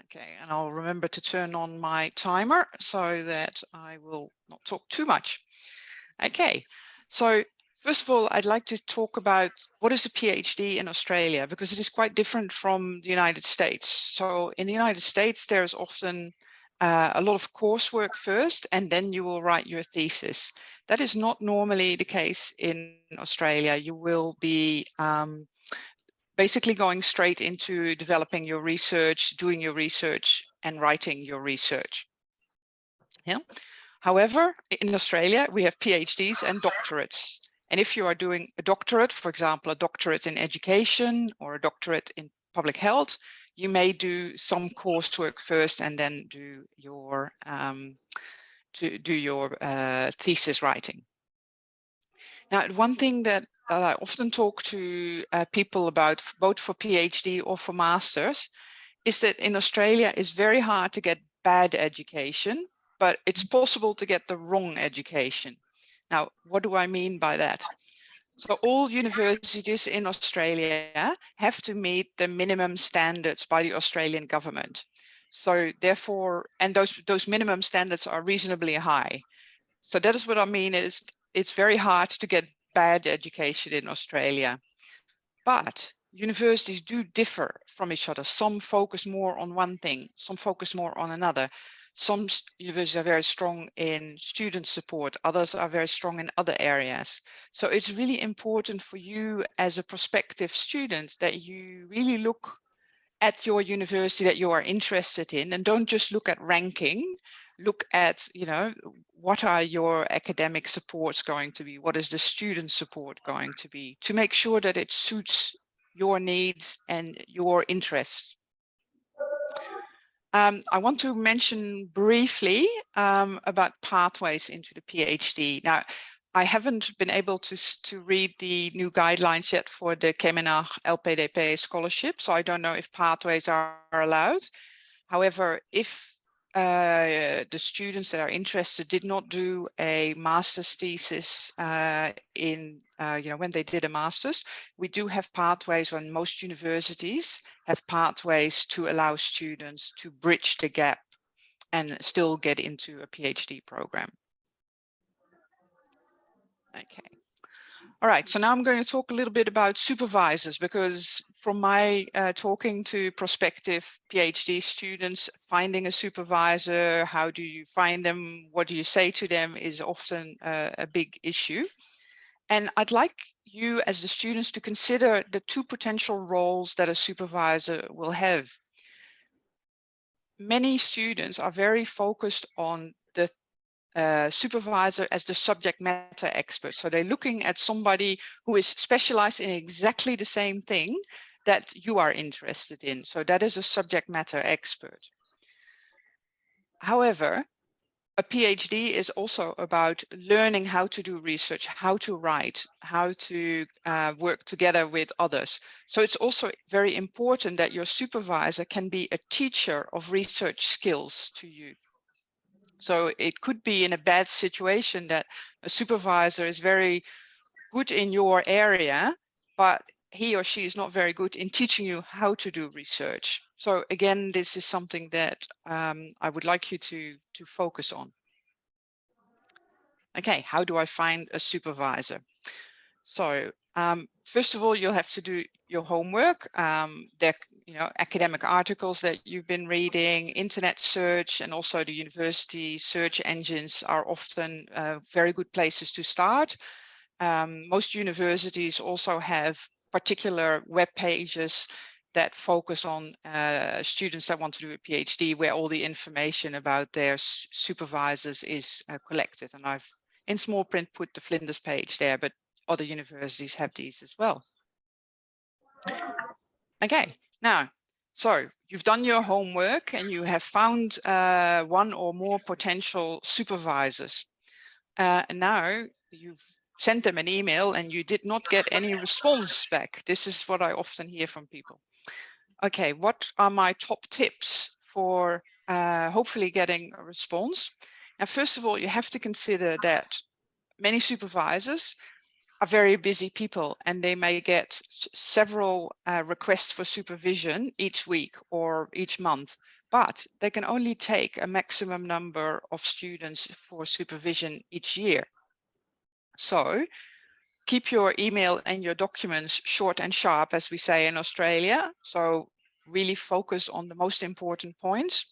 Okay, and I'll remember to turn on my timer so that I will not talk too much. Okay, so first of all, I'd like to talk about what is a PhD in Australia, because it is quite different from the United States. So in the United States, there's often a lot of coursework first, and then you will write your thesis. That is not normally the case in Australia. You will be basically going straight into developing your research, doing your research, and writing your research. Yeah. However, in Australia, we have PhDs and doctorates. And if you are doing a doctorate, for example, a doctorate in education or a doctorate in public health, you may do some coursework first and then do your thesis writing. Now, one thing that I often talk to people about, both for PhD or for masters, is that in Australia it's very hard to get bad education, but it's possible to get the wrong education. Now, what do I mean by that? So all universities in Australia have to meet the minimum standards by the Australian government. So therefore, and those minimum standards are reasonably high. So that is what I mean is it's very hard to get bad education in Australia. But universities do differ from each other. Some focus more on one thing, some focus more on another. Some universities are very strong in student support, others are very strong in other areas. So it's really important for you as a prospective student that you really look at your university that you are interested in, and don't just look at ranking. Look at, you know, what are your academic supports going to be? What is the student support going to be? To make sure that it suits your needs and your interests. I want to mention briefly about pathways into the PhD. Now, I haven't been able to read the new guidelines yet for the Kemenag LPDP scholarship, so I don't know if pathways are allowed. However, if the students that are interested did not do a master's thesis when they did a master's, we do have pathways, and most universities have pathways to allow students to bridge the gap and still get into a PhD program. Okay. All right, so now I'm going to talk a little bit about supervisors, because from my talking to prospective PhD students, finding a supervisor, how do you find them, what do you say to them, is often a big issue. And I'd like you as the students to consider the two potential roles that a supervisor will have. Many students are very focused on the supervisor as the subject matter expert. So they're looking at somebody who is specialized in exactly the same thing that you are interested in. So that is a subject matter expert. However, a PhD is also about learning how to do research, how to write, how to work together with others. So it's also very important that your supervisor can be a teacher of research skills to you. So it could be in a bad situation that a supervisor is very good in your area, but he or she is not very good in teaching you how to do research. So again, this is something that I would like you to focus on. Okay, how do I find a supervisor? So first of all, you'll have to do your homework. There, academic articles that you've been reading, internet search, and also the university search engines are often very good places to start. Most universities also have particular web pages that focus on students that want to do a PhD, where all the information about their supervisors is collected. And I've in small print put the Flinders page there, but other universities have these as well. Okay, now, so you've done your homework and you have found one or more potential supervisors. And now you've sent them an email and you did not get any response back. This is what I often hear from people. Okay, what are my top tips for hopefully getting a response? Now, first of all, you have to consider that many supervisors are very busy people, and they may get several requests for supervision each week or each month, but they can only take a maximum number of students for supervision each year. So keep your email and your documents short and sharp, as we say in Australia. So really focus on the most important points.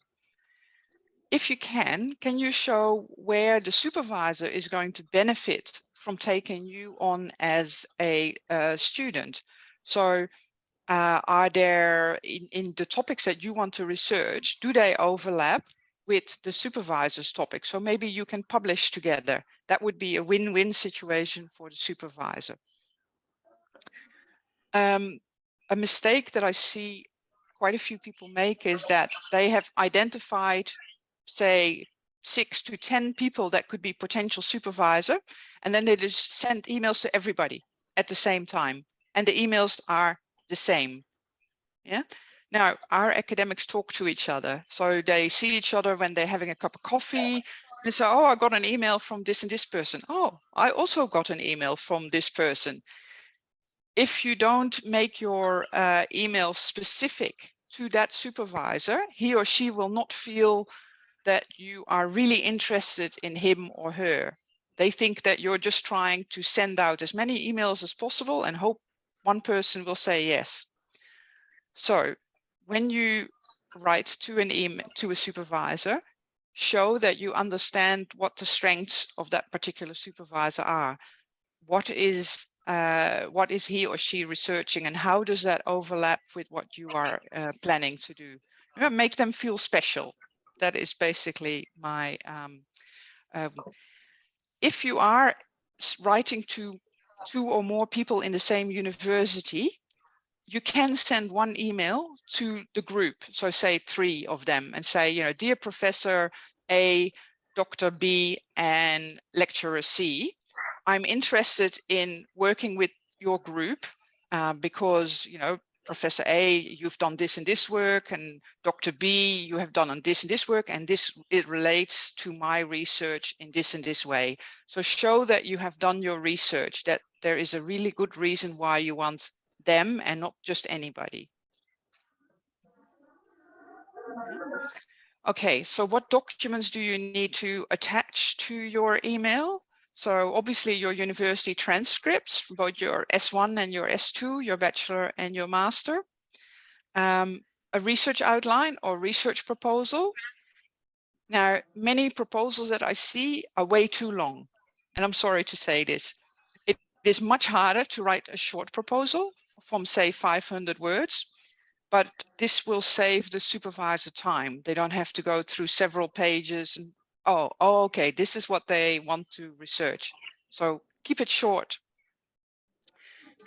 If you can you show where the supervisor is going to benefit from taking you on as a student? So are there, in the topics that you want to research, do they overlap with the supervisor's topic? So maybe you can publish together. That would be a win-win situation for the supervisor. A mistake that I see quite a few people make is that they have identified, say, 6 to 10 people that could be potential supervisor, and then they just send emails to everybody at the same time, and the emails are the same. Yeah. Now, our academics talk to each other, so they see each other when they're having a cup of coffee. They say, "Oh, I got an email from this and this person. Oh, I also got an email from this person." If you don't make your email specific to that supervisor, he or she will not feel that you are really interested in him or her. They think that you're just trying to send out as many emails as possible and hope one person will say yes. So when you write to an email to a supervisor, show that you understand what the strengths of that particular supervisor are. What is he or she researching, and how does that overlap with what you are planning to do? Make them feel special. That is basically my, if you are writing to 2 or more people in the same university, you can send one email to the group. So say 3 of them and say, dear Professor A, Dr. B, and Lecturer C, I'm interested in working with your group because, Professor A, you've done this and this work, and Dr. B, you have done on this and this work, and it relates to my research in this and this way. So show that you have done your research, that there is a really good reason why you want them and not just anybody. Okay, so what documents do you need to attach to your email? So obviously your university transcripts, both your S1 and your S2, your bachelor and your master. A research outline or research proposal. Now, many proposals that I see are way too long. And I'm sorry to say this. It is much harder to write a short proposal from, say, 500 words. But this will save the supervisor time. They don't have to go through several pages and, oh, okay, this is what they want to research. So keep it short.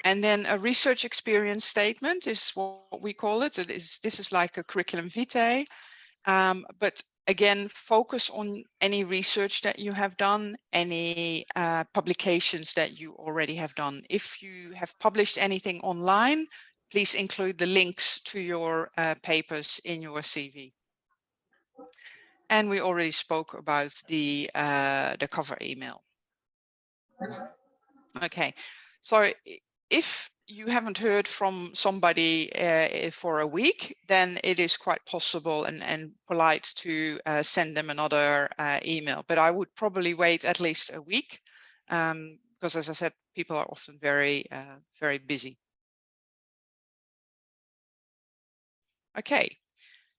And then a research experience statement is what we call it. This is like a curriculum vitae, but again, focus on any research that you have done, any publications that you already have done. If you have published anything online, please include the links to your papers in your CV. And we already spoke about the cover email. Okay, so if you haven't heard from somebody for a week, then it is quite possible and polite to send them another email. But I would probably wait at least a week because, as I said, people are often very, very busy. Okay,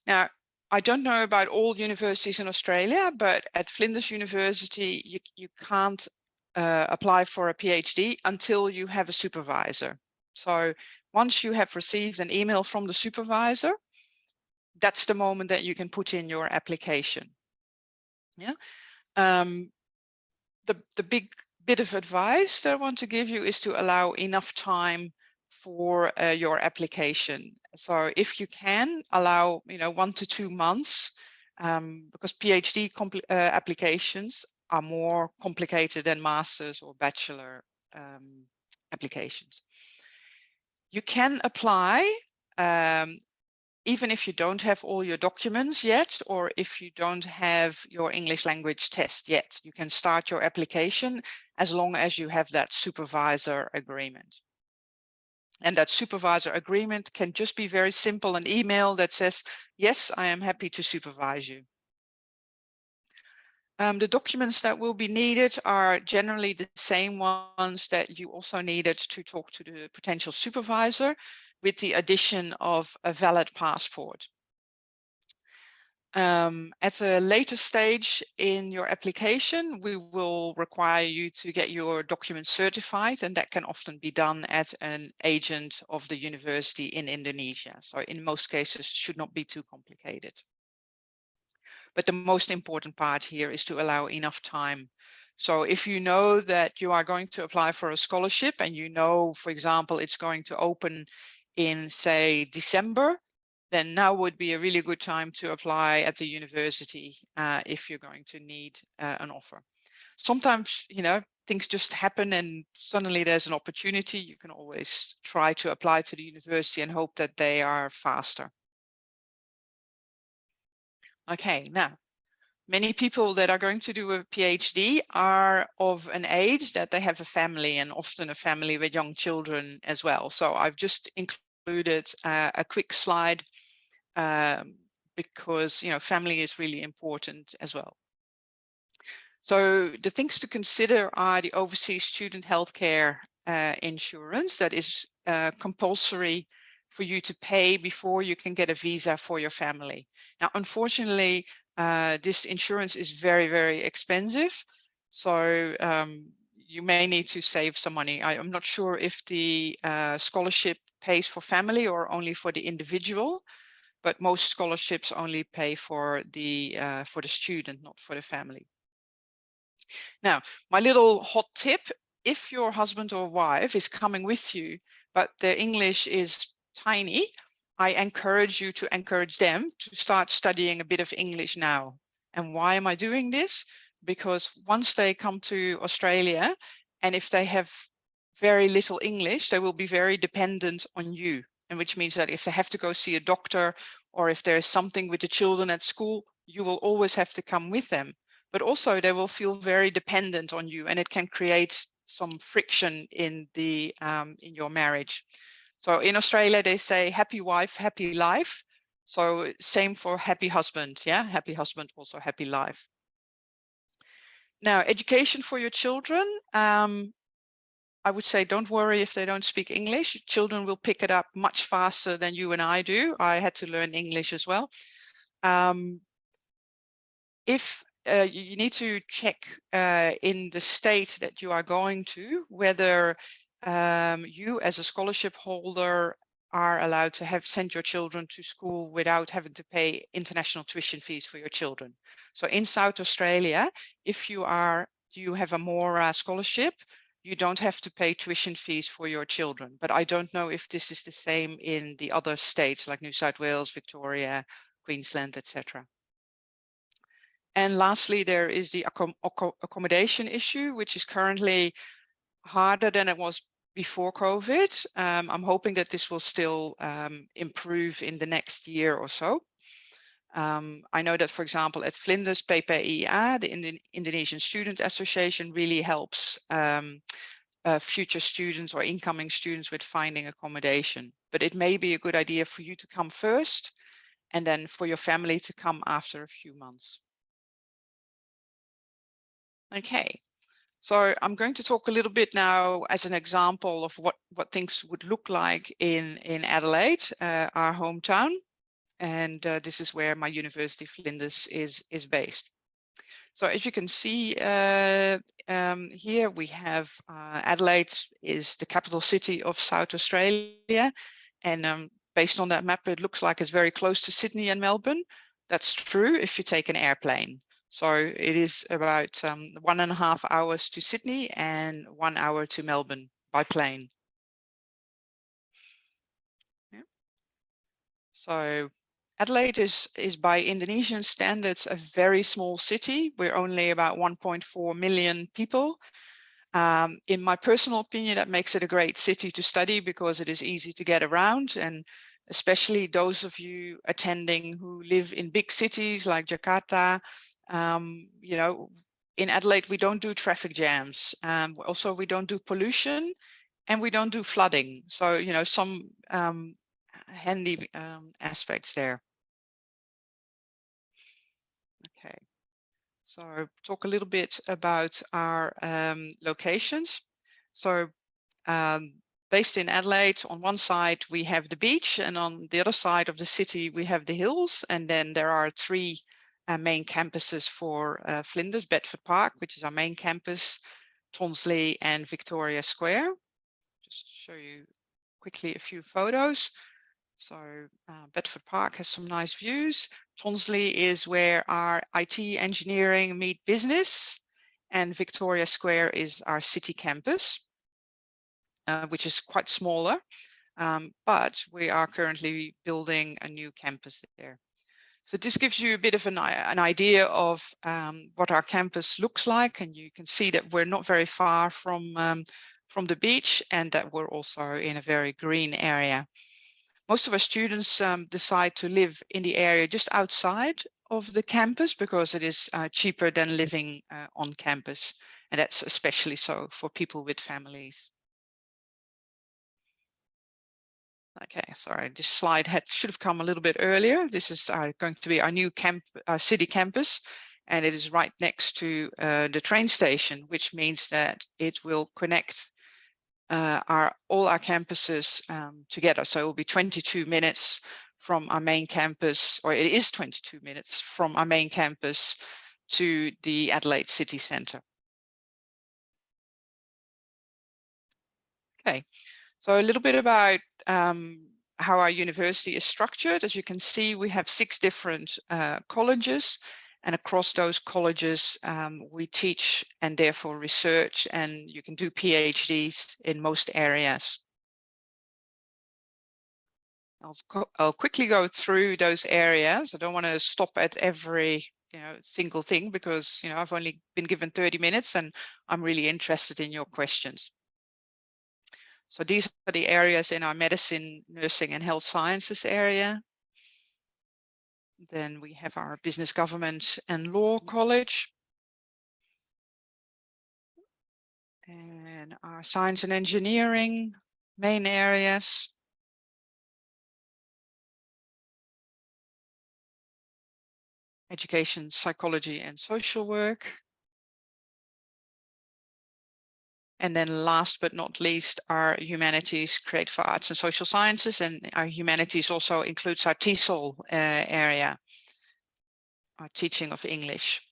now I don't know about all universities in Australia, but at Flinders University, you can't apply for a PhD until you have a supervisor. So once you have received an email from the supervisor, that's the moment that you can put in your application. Yeah. The big bit of advice that I want to give you is to allow enough time for your application. So if you can allow, 1 to 2 months, because PhD applications are more complicated than master's or bachelor applications. You can apply even if you don't have all your documents yet, or if you don't have your English language test yet. You can start your application as long as you have that supervisor agreement. And that supervisor agreement can just be very simple, an email that says, yes, I am happy to supervise you. The documents that will be needed are generally the same ones that you also needed to talk to the potential supervisor, with the addition of a valid passport. At a later stage in your application, we will require you to get your documents certified, and that can often be done at an agent of the university in Indonesia. So in most cases, it should not be too complicated. But the most important part here is to allow enough time. So if you know that you are going to apply for a scholarship and you know, for example, it's going to open in, say, December, then now would be a really good time to apply at the university if you're going to need an offer. Sometimes, you know, things just happen and suddenly there's an opportunity. You can always try to apply to the university and hope that they are faster. Okay, now, many people that are going to do a PhD are of an age that they have a family, and often a family with young children as well. So I've just included a quick slide because, you know, family is really important as well. So the things to consider are the overseas student healthcare insurance that is compulsory for you to pay before you can get a visa for your family. Now, unfortunately, this insurance is very, very expensive. So you may need to save some money. I'm not sure if the scholarship pays for family or only for the individual, but most scholarships only pay for the student, not for the family. Now, my little hot tip, if your husband or wife is coming with you, but their English is tiny, I encourage you to encourage them to start studying a bit of English now. And why am I doing this? Because once they come to Australia, and if they have very little English, they will be very dependent on you. And which means that if they have to go see a doctor, or if there is something with the children at school, you will always have to come with them. But also they will feel very dependent on you, and it can create some friction in the in your marriage. So in Australia, they say happy wife, happy life. So same for happy husband. Yeah, happy husband, also happy life. Now, education for your children. I would say don't worry if they don't speak English. Children will pick it up much faster than you and I do. I had to learn English as well. If you need to check in the state that you are going to whether you as a scholarship holder are allowed to send your children to school without having to pay international tuition fees for your children. So in South Australia, if you have a Mora scholarship, you don't have to pay tuition fees for your children. But I don't know if this is the same in the other states like New South Wales, Victoria, Queensland, etc. And lastly, there is the accommodation issue, which is currently harder than it was before COVID. I'm hoping that this will still improve in the next year or so. I know that, for example, at Flinders, PPIA, the Indonesian Student Association, really helps future students or incoming students with finding accommodation. But it may be a good idea for you to come first and then for your family to come after a few months. Okay, so I'm going to talk a little bit now as an example of what things would look like in Adelaide, our hometown. And this is where my University Flinders is based. So as you can see here, we have Adelaide is the capital city of South Australia. And based on that map, it looks like it's very close to Sydney and Melbourne. That's true if you take an airplane. So it is about 1.5 hours to Sydney and 1 hour to Melbourne by plane. Yeah. So Adelaide is by Indonesian standards a very small city. We're only about 1.4 million people. In my personal opinion, that makes it a great city to study because it is easy to get around, and especially those of you attending who live in big cities like Jakarta. You know, in Adelaide, we don't do traffic jams. Also, we don't do pollution and we don't do flooding. So, you know, some handy aspects there. Okay, so talk a little bit about our locations. So based in Adelaide, on one side we have the beach, and on the other side of the city we have the hills, and then there are 3 main campuses for Flinders: Bedford Park, which is our main campus, Tonsley, and Victoria Square. Just to show you quickly a few photos. So Bedford Park has some nice views. Tonsley is where our IT engineering meet business, and Victoria Square is our city campus, which is quite smaller. but we are currently building a new campus there. So this gives you a bit of an idea of what our campus looks like, and you can see that we're not very far from the beach, and that we're also in a very green area. Most of our students decide to live in the area just outside of the campus because it is cheaper than living on campus, and that's especially so for people with families. Okay, sorry, this slide should have come a little bit earlier. This is going to be our new city campus, and it is right next to the train station, which means that it will connect all our campuses together. So it will be 22 minutes from our main campus, or it is 22 minutes from our main campus to the Adelaide city centre. Okay. So a little bit about how our university is structured. As you can see, we have 6 different colleges, and across those colleges, we teach and therefore research, and you can do PhDs in most areas. I'll quickly go through those areas. I don't want to stop at every single thing because I've only been given 30 minutes and I'm really interested in your questions. So these are the areas in our medicine, nursing and health sciences area. Then we have our business, government and law college. And our science and engineering main areas. Education, psychology and social work. And then last but not least, our humanities, creative arts and social sciences. And our humanities also includes our TESOL area, our teaching of English.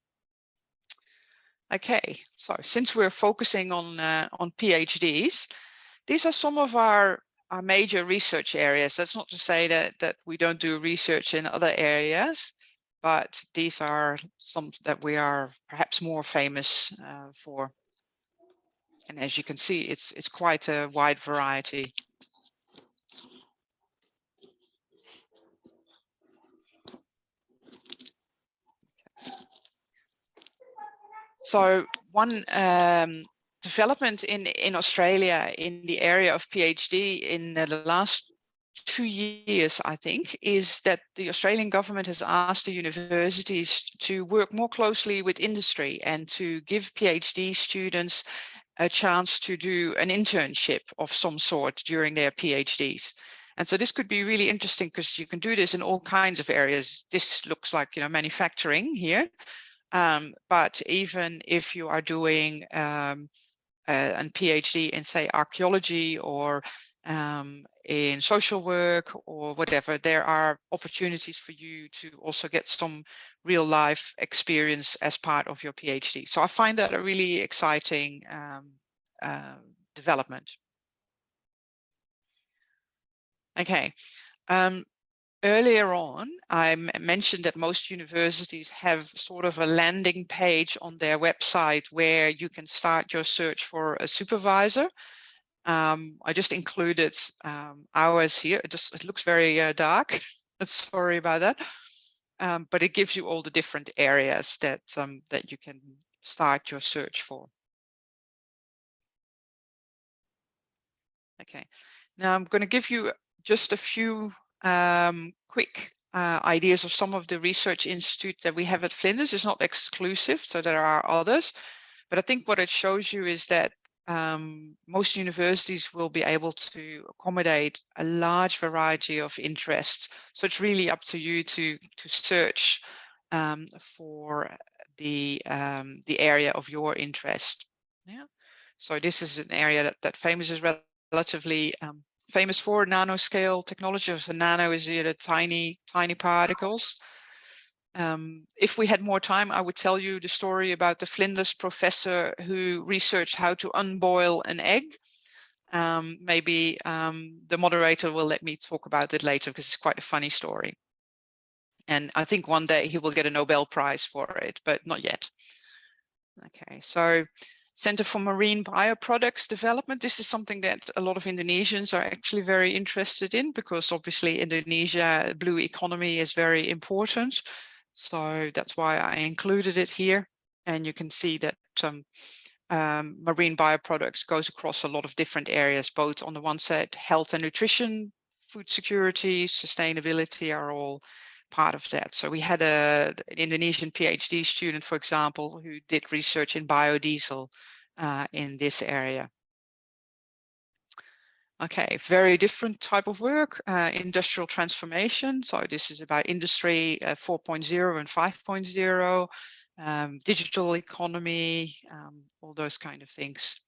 Okay, so since we're focusing on PhDs, these are some of our major research areas. That's not to say that we don't do research in other areas, but these are some that we are perhaps more famous for. And as you can see, it's quite a wide variety. So one development in Australia in the area of PhD in the last 2 years, I think, is that the Australian government has asked the universities to work more closely with industry and to give PhD students a chance to do an internship of some sort during their PhDs. And so this could be really interesting because you can do this in all kinds of areas. This looks like manufacturing here. But even if you are doing a PhD in, say, archaeology or in social work or whatever, there are opportunities for you to also get some real life experience as part of your PhD. So I find that a really exciting development. Okay. Earlier on, I mentioned that most universities have sort of a landing page on their website where you can start your search for a supervisor. I just included ours here. It looks very dark. Sorry about that. But it gives you all the different areas that you can start your search for. Okay. Now I'm going to give you just a few quick ideas of some of the research institutes that we have at Flinders. It's not exclusive, so there are others. But I think what it shows you is that most universities will be able to accommodate a large variety of interests. So it's really up to you to search for the area of your interest. Yeah. So this is an area that Famous is relatively famous for, nanoscale technology. So nano is tiny particles. If we had more time, I would tell you the story about the Flinders professor who researched how to unboil an egg. Maybe the moderator will let me talk about it later because it's quite a funny story. And I think one day he will get a Nobel Prize for it, but not yet. Okay, so Center for Marine Bioproducts Development. This is something that a lot of Indonesians are actually very interested in, because obviously Indonesia, blue economy is very important. So that's why I included it here. And you can see that marine bioproducts goes across a lot of different areas, both on the one side, health and nutrition, food security, sustainability are all part of that. So we had an Indonesian PhD student, for example, who did research in biodiesel in this area. Okay, very different type of work, industrial transformation. So this is about industry 4.0 and 5.0, digital economy, all those kind of things.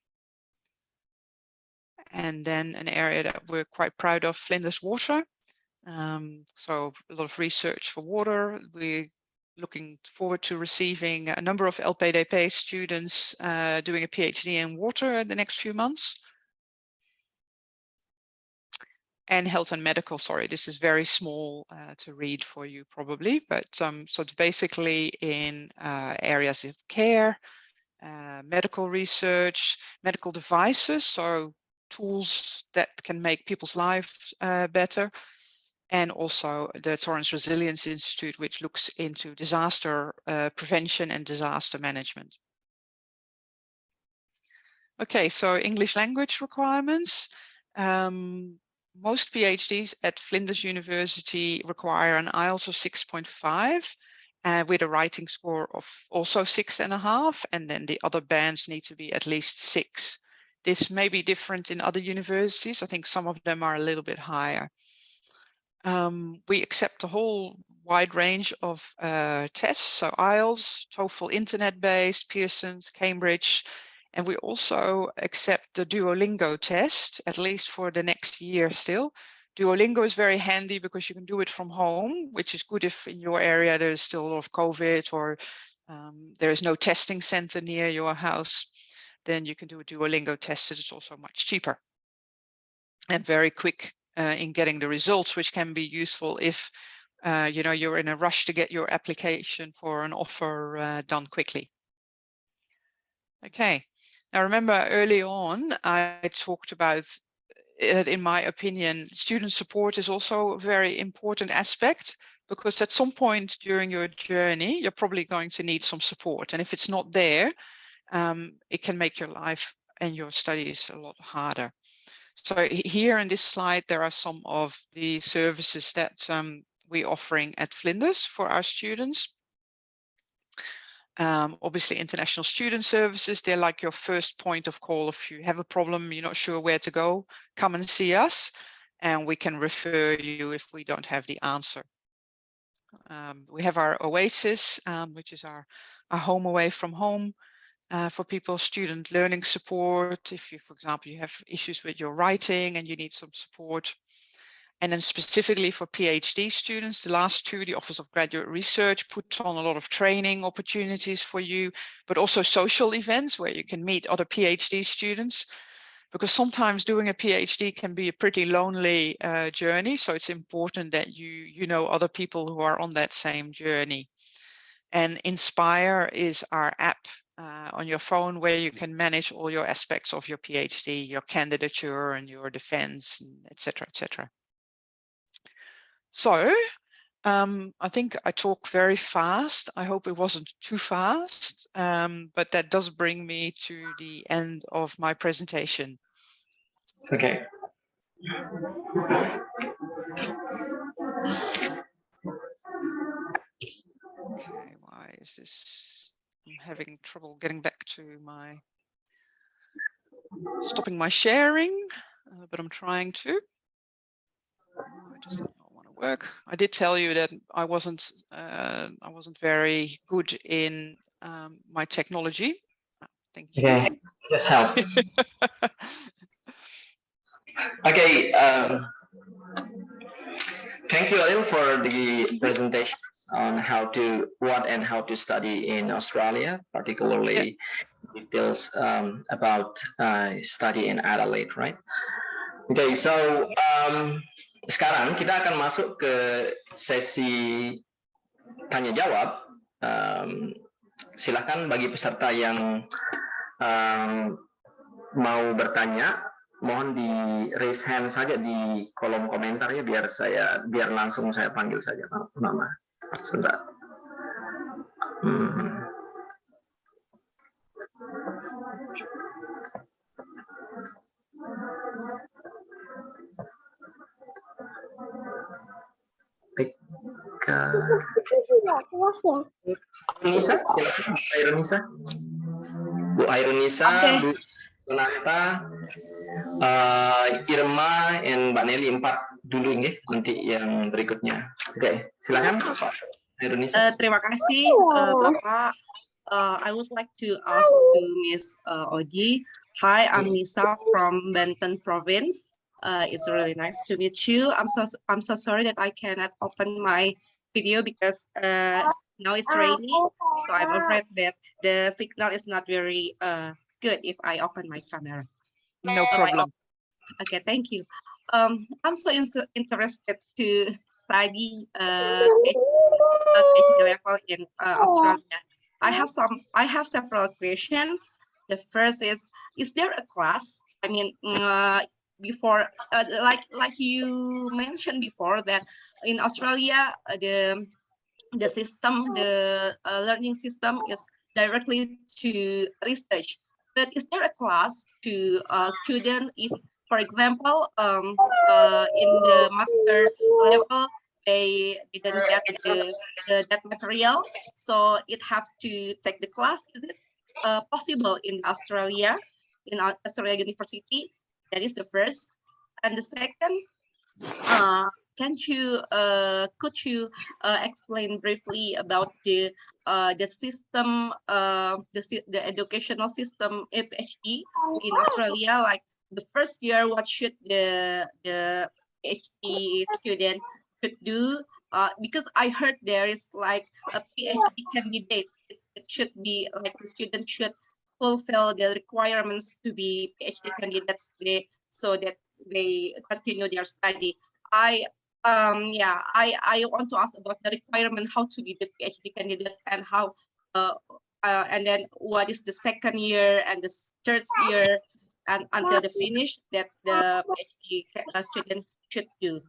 And then an area that we're quite proud of, Flinders Water. So a lot of research for water. We're looking forward to receiving a number of LPDP students doing a PhD in water in the next few months. And health and medical, sorry, this is very small to read for you probably, but so it's basically in areas of care, medical research, medical devices, so tools that can make people's lives better, and also the Torrens Resilience Institute, which looks into disaster prevention and disaster management. Okay, so English language requirements. Most PhDs at Flinders University require an IELTS of 6.5 with a writing score of also 6.5, and then the other bands need to be at least 6. This may be different in other universities. I think some of them are a little bit higher. We accept a whole wide range of tests, so IELTS, TOEFL internet-based, Pearson's, Cambridge, and we also accept the Duolingo test, at least for the next year still. Duolingo is very handy because you can do it from home, which is good if in your area there's still a lot of COVID or there is no testing center near your house. Then you can do a Duolingo test. It's also much cheaper and very quick in getting the results, which can be useful if you know, you're in a rush to get your application for an offer done quickly. Okay, now remember early on I talked about, in my opinion, student support is also a very important aspect, because at some point during your journey you're probably going to need some support, and if it's not there, it can make your life and your studies a lot harder. So here in this slide, there are some of the services that we're offering at Flinders for our students. Obviously, international student services, they're like your first point of call. If you have a problem, you're not sure where to go, come and see us, and we can refer you if we don't have the answer. We have our Oasis, which is our home away from home. For people, student learning support, if you, for example, you have issues with your writing and you need some support. And then specifically for PhD students, the last two, the Office of Graduate Research put on a lot of training opportunities for you, but also social events where you can meet other PhD students, because sometimes doing a PhD can be a pretty lonely journey. So it's important that you know other people who are on that same journey. And Inspire is our app on your phone where you can manage all your aspects of your PhD, your candidature and your defense, etc., etc. So I think I talk very fast. I hope it wasn't too fast, but that does bring me to the end of my presentation. Okay. Okay, why is this? I'm having trouble getting back to my, stopping my sharing, but I'm trying to. Why does that not want to work? I did tell you that I wasn't very good in my technology. Thank you. Okay, just help. Okay, thank you, Alil, for the presentations on what and how to study in Australia, particularly details about study in Adelaide, right? Okay, so sekarang kita akan masuk ke sesi tanya jawab. Silakan bagi peserta yang mau bertanya, mohon di raise hand saja di kolom komentar ya, biar langsung saya panggil saja nama. Sebentar. Nisa, silakan Bu Airunisa. Bu Airunisa, okay. Bu Sonata, Irma, dan Mbak Nelly 4 dulu ya, nanti yang berikutnya. Oke, silakan Pak Airunisa. Terima kasih Bapak. I would like to ask to Miss Oji. Hi, I'm Nisa from Banten Province. It's really nice to meet you. I'm so sorry that I cannot open my video because now it's rainy, so I'm afraid that the signal is not very good if I open my camera. No problem. Okay, thank you. I'm so interested to study PhD level in Australia. I have several questions. The first is there a class? I mean, before, like you mentioned before, that in Australia the system, the learning system is directly to research. But is there a class to student if, for example, in the master level they didn't get that material, so it have to take the class? Is it possible in Australia, in Australia University? That is the first. And the second, could you explain briefly about the system, the educational system PhD in Australia? Like the first year, what should the PhD student should do? Because I heard there is like a PhD candidate. It should be like the student should fulfill the requirements to be PhD candidates, so that they continue their study. I want to ask about the requirement, how to be the PhD candidate, and how and then what is the second year and the third year and until the finish that the PhD student should do.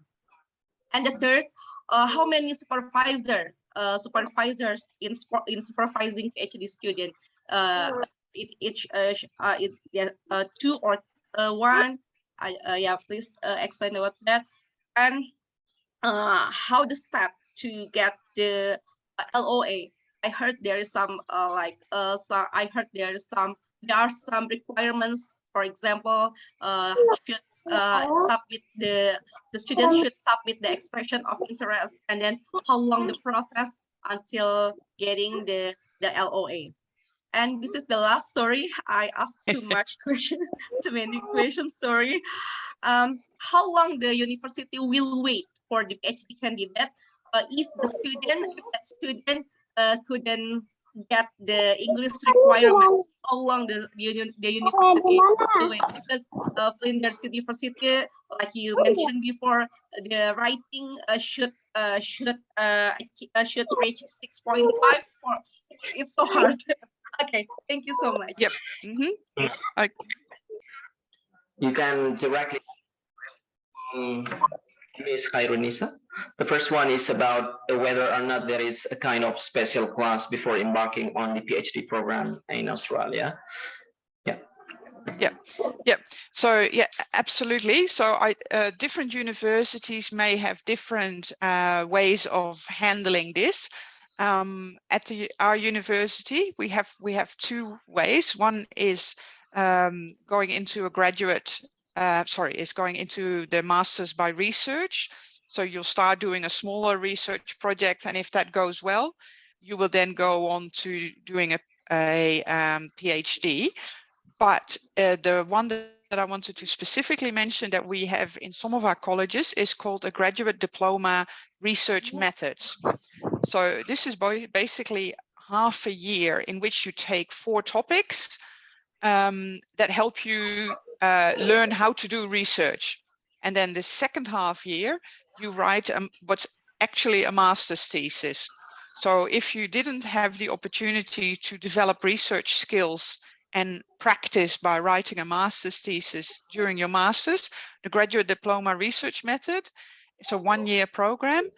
And the third, how many supervisors in supervising PhD student? Two or one? Yeah, please explain about that. And how the step to get the LOA? I heard there is some there are some requirements. For example, the student should submit the expression of interest, and then how long the process until getting the LOA. And this is the last. Sorry, I asked too much questions, too many questions. Sorry. How long the university will wait for the PhD candidate if that student couldn't get the English requirements? How long the university will wait? Because Flinders University, like you mentioned before, the writing should reach 6.5. It's so hard. Okay, thank you so much. Yep. You can directly Ms. Khairunisa. The first one is about whether or not there is a kind of special class before embarking on the PhD program in Australia. Yeah. So yeah, absolutely. So different universities may have different ways of handling this. At our university, we have two ways. One is going into a graduate. Is going into the master's by research. So you'll start doing a smaller research project, and if that goes well, you will then go on to doing a PhD. But the one that I wanted to specifically mention that we have in some of our colleges is called a graduate diploma research methods. So this is basically half a year in which you take 4 topics that help you learn how to do research. And then the second half year, you write what's actually a master's thesis. So if you didn't have the opportunity to develop research skills and practice by writing a master's thesis during your master's. The Graduate Diploma Research Method, it's a one-year program,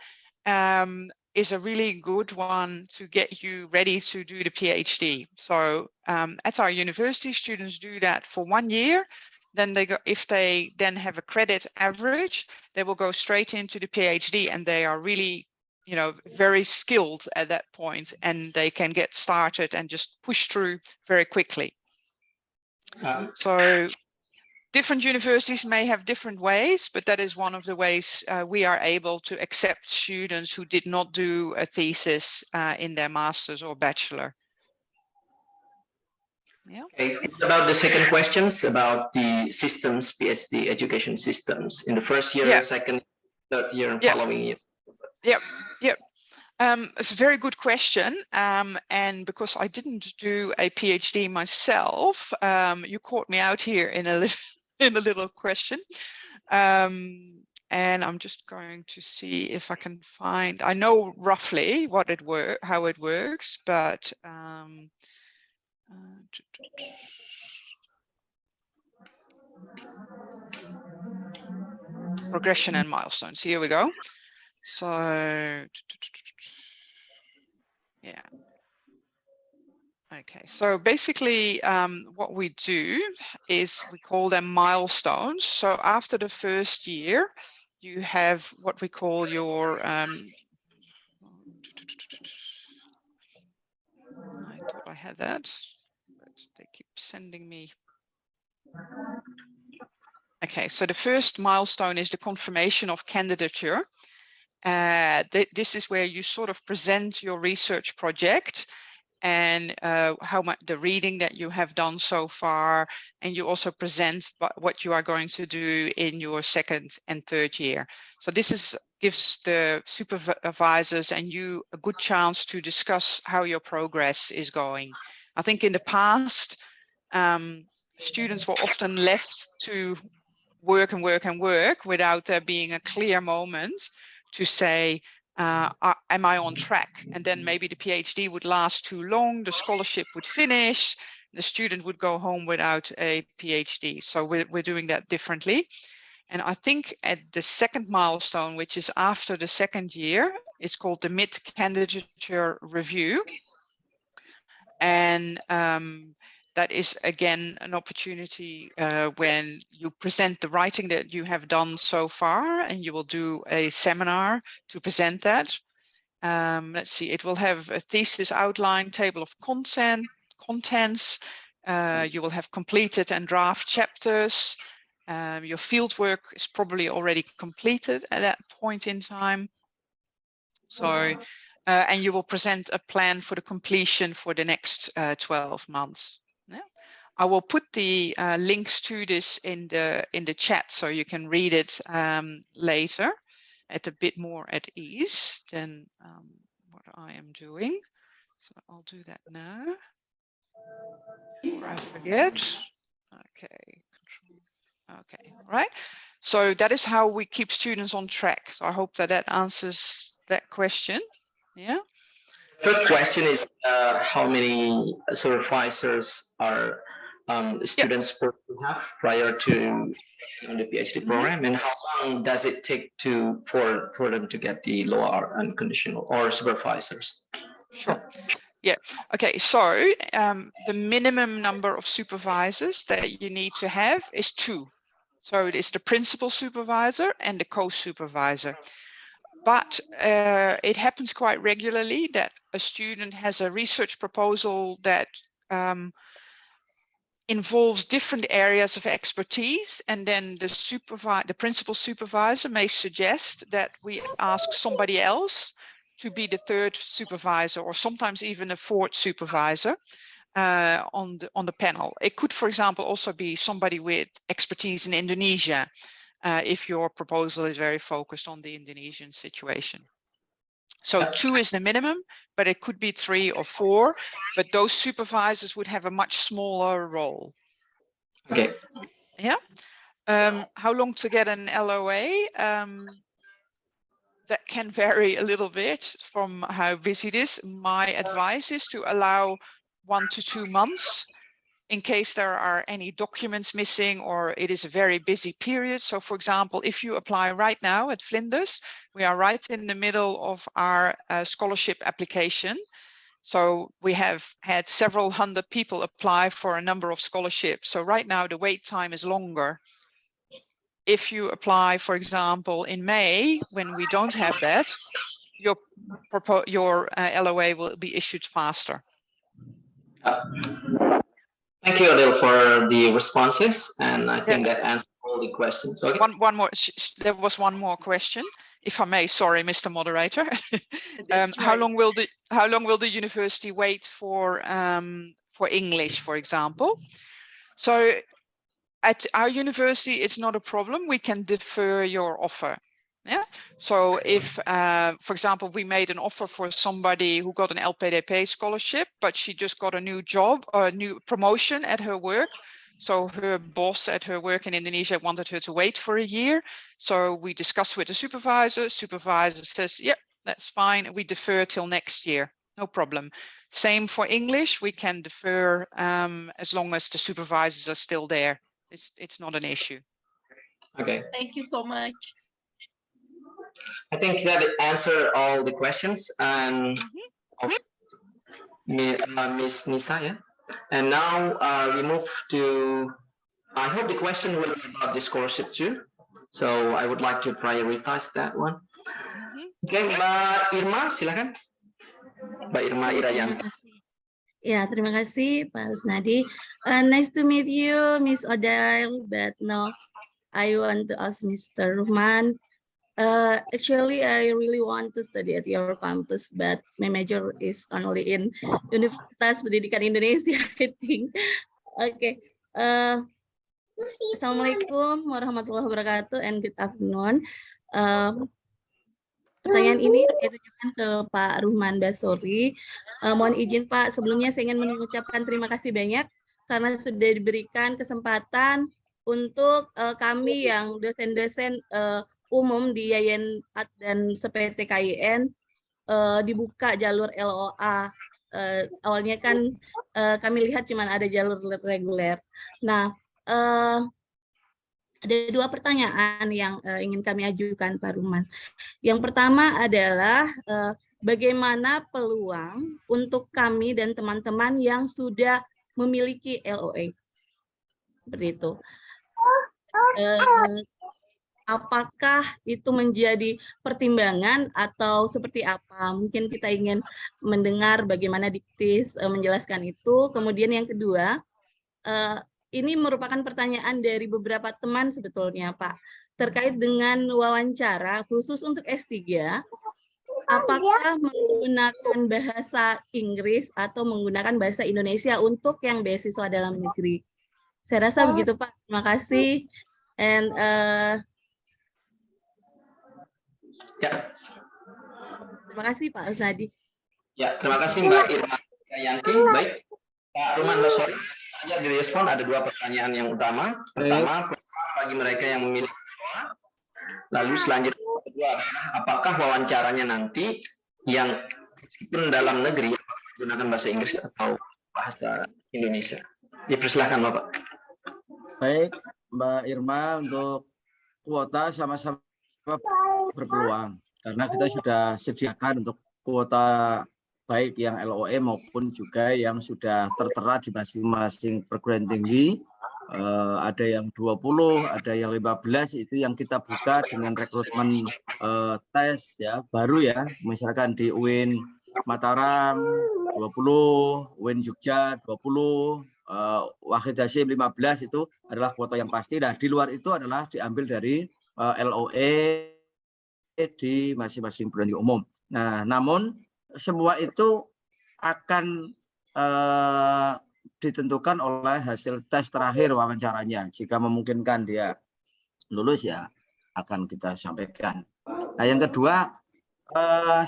is a really good one to get you ready to do the PhD. So at our university, students do that for 1 year. Then they go, if they then have a credit average, they will go straight into the PhD, and they are really, you know, very skilled at that point, and they can get started and just push through very quickly. So different universities may have different ways, but that is one of the ways we are able to accept students who did not do a thesis in their master's or bachelor. Yeah. Okay. About the second questions about the systems, PhD education systems in the first year, Yeah. second, third year, and Yeah. following year. Yep. Yep. It's a very good question. And because I didn't do a PhD myself, you caught me out here in a little, in a little question. And I'm just going to see if I can find, I know roughly what it how it works, but progression and milestones. Here we go. So, yeah. Okay, so basically what we do is we call them milestones. So after the first year, you have what we call your, I thought I had that, but they keep sending me. Okay, so the first milestone is the confirmation of candidature. This is where you sort of present your research project and how much the reading that you have done so far, and you also present what you are going to do in your second and third year. So this gives the supervisors and you a good chance to discuss how your progress is going. I think in the past, students were often left to work and work and work without there being a clear moment to say, am I on track? And then maybe the PhD would last too long, the scholarship would finish, the student would go home without a PhD. So we're doing that differently. And I think at the second milestone, which is after the second year, it's called the mid-candidature review. And that is, again, an opportunity when you present the writing that you have done so far, and you will do a seminar to present that. Let's see, it will have a thesis outline, table of contents. You will have completed and draft chapters. Your fieldwork is probably already completed at that point in time. So, and you will present a plan for the completion for the next 12 months. Yeah. I will put the links to this in the chat so you can read it later at a bit more at ease than what I am doing. So I'll do that now before I forget. Okay, okay, right. So that is how we keep students on track. So I hope that that answers that question. Yeah. Third question is how many supervisors are students supposed to have prior to the PhD program, and how long does it take for them to get the lower unconditional or supervisors? Sure. Yeah. Okay. So the minimum number of supervisors that you need to have is 2. So it is the principal supervisor and the co-supervisor. But it happens quite regularly that a student has a research proposal that involves different areas of expertise, and then the principal supervisor may suggest that we ask somebody else to be the third supervisor, or sometimes even a fourth supervisor on the panel. It could, for example, also be somebody with expertise in Indonesia, if your proposal is very focused on the Indonesian situation. So 2 is the minimum, but it could be 3 or 4, but those supervisors would have a much smaller role. Okay. Yeah. How long to get an LOA? That can vary a little bit from how busy it is. My advice is to allow 1 to 2 months in case there are any documents missing or it is a very busy period. So for example, if you apply right now at Flinders, we are right in the middle of our scholarship application. So we have had several hundred people apply for a number of scholarships. So right now the wait time is longer. If you apply, for example, in May, when we don't have that, your LOA will be issued faster. Thank you, Adil, for the responses, and I think that answers all the questions. Okay. One more. There was one more question, if I may. Sorry, Mr. Moderator. How long will the university wait for English, for example? So at our university, it's not a problem. We can defer your offer. Yeah. So if, for example, we made an offer for somebody who got an LPDP scholarship, but she just got a new job or a new promotion at her work. So her boss at her work in Indonesia wanted her to wait for a year. So we discussed with the supervisor. Supervisor says, yeah, that's fine. We defer till next year. No problem. Same for English. We can defer as long as the supervisors are still there. It's not an issue. Okay. Thank you so much. I think that answered all the questions, and Miss Nisa, yeah. And now we move to. I hope the question will be about the scholarship too. So I would like to prioritize that one. Okay, Mbak Irma, silakan. Mbak Irma Irayanti. Ya, terima kasih Pak Rusnadi. Nice to meet you, Miss Odile. But no, I want to ask Mr. Ruhman. Actually, I really want to study at your campus, but my major is only in Universitas Pendidikan Indonesia, I think. Okay. Assalamualaikum warahmatullahi wabarakatuh and good afternoon. Pertanyaan ini saya tujukan ke Pak Ruhman Basori. Mohon izin Pak, sebelumnya saya ingin mengucapkan terima kasih banyak karena sudah diberikan kesempatan untuk kami yang dosen-dosen umum di Yayan dan Sepetek KIN dibuka jalur LOA. Awalnya kan kami lihat cuma ada jalur reguler. Nah, ada dua pertanyaan yang ingin kami ajukan Pak Ruhman. Yang pertama adalah bagaimana peluang untuk kami dan teman-teman yang sudah memiliki LOA. Seperti itu. Apakah itu menjadi pertimbangan atau seperti apa? Mungkin kita ingin mendengar bagaimana Diktis menjelaskan itu. Kemudian yang kedua, ini merupakan pertanyaan dari beberapa teman sebetulnya Pak, terkait dengan wawancara khusus untuk S3, apakah menggunakan bahasa Inggris atau menggunakan bahasa Indonesia untuk yang beasiswa dalam negeri? Saya rasa begitu Pak, terima kasih. And Ya. terima kasih Pak Rusnadi. Ya, terima kasih Mbak Irma Yanti. Baik, Pak Ruhman Basori, ya direspon ada dua pertanyaan yang utama. Pertama, bagi mereka yang memiliki LOA. Lalu selanjutnya kedua, apakah wawancaranya nanti yang meskipun dalam negeri menggunakan bahasa Inggris atau bahasa Indonesia? Dipersilahkan Bapak. Baik, Mbak Irma, untuk kuota sama-sama berpeluang karena kita sudah sediakan untuk kuota baik yang LOE maupun juga yang sudah tertera di masing-masing perguruan tinggi. Ada yang 20, ada yang 15, itu yang kita buka dengan rekrutmen tes ya baru ya, misalkan di UIN Mataram 20, UIN Jogja 20, Wahid Hasyim 15, itu adalah kuota yang pasti. Nah, di luar itu adalah diambil dari LOE di masing-masing perguruan tinggi umum. Nah, namun semua itu akan ditentukan oleh hasil tes terakhir wawancaranya. Jika memungkinkan dia lulus ya akan kita sampaikan. Nah, yang kedua,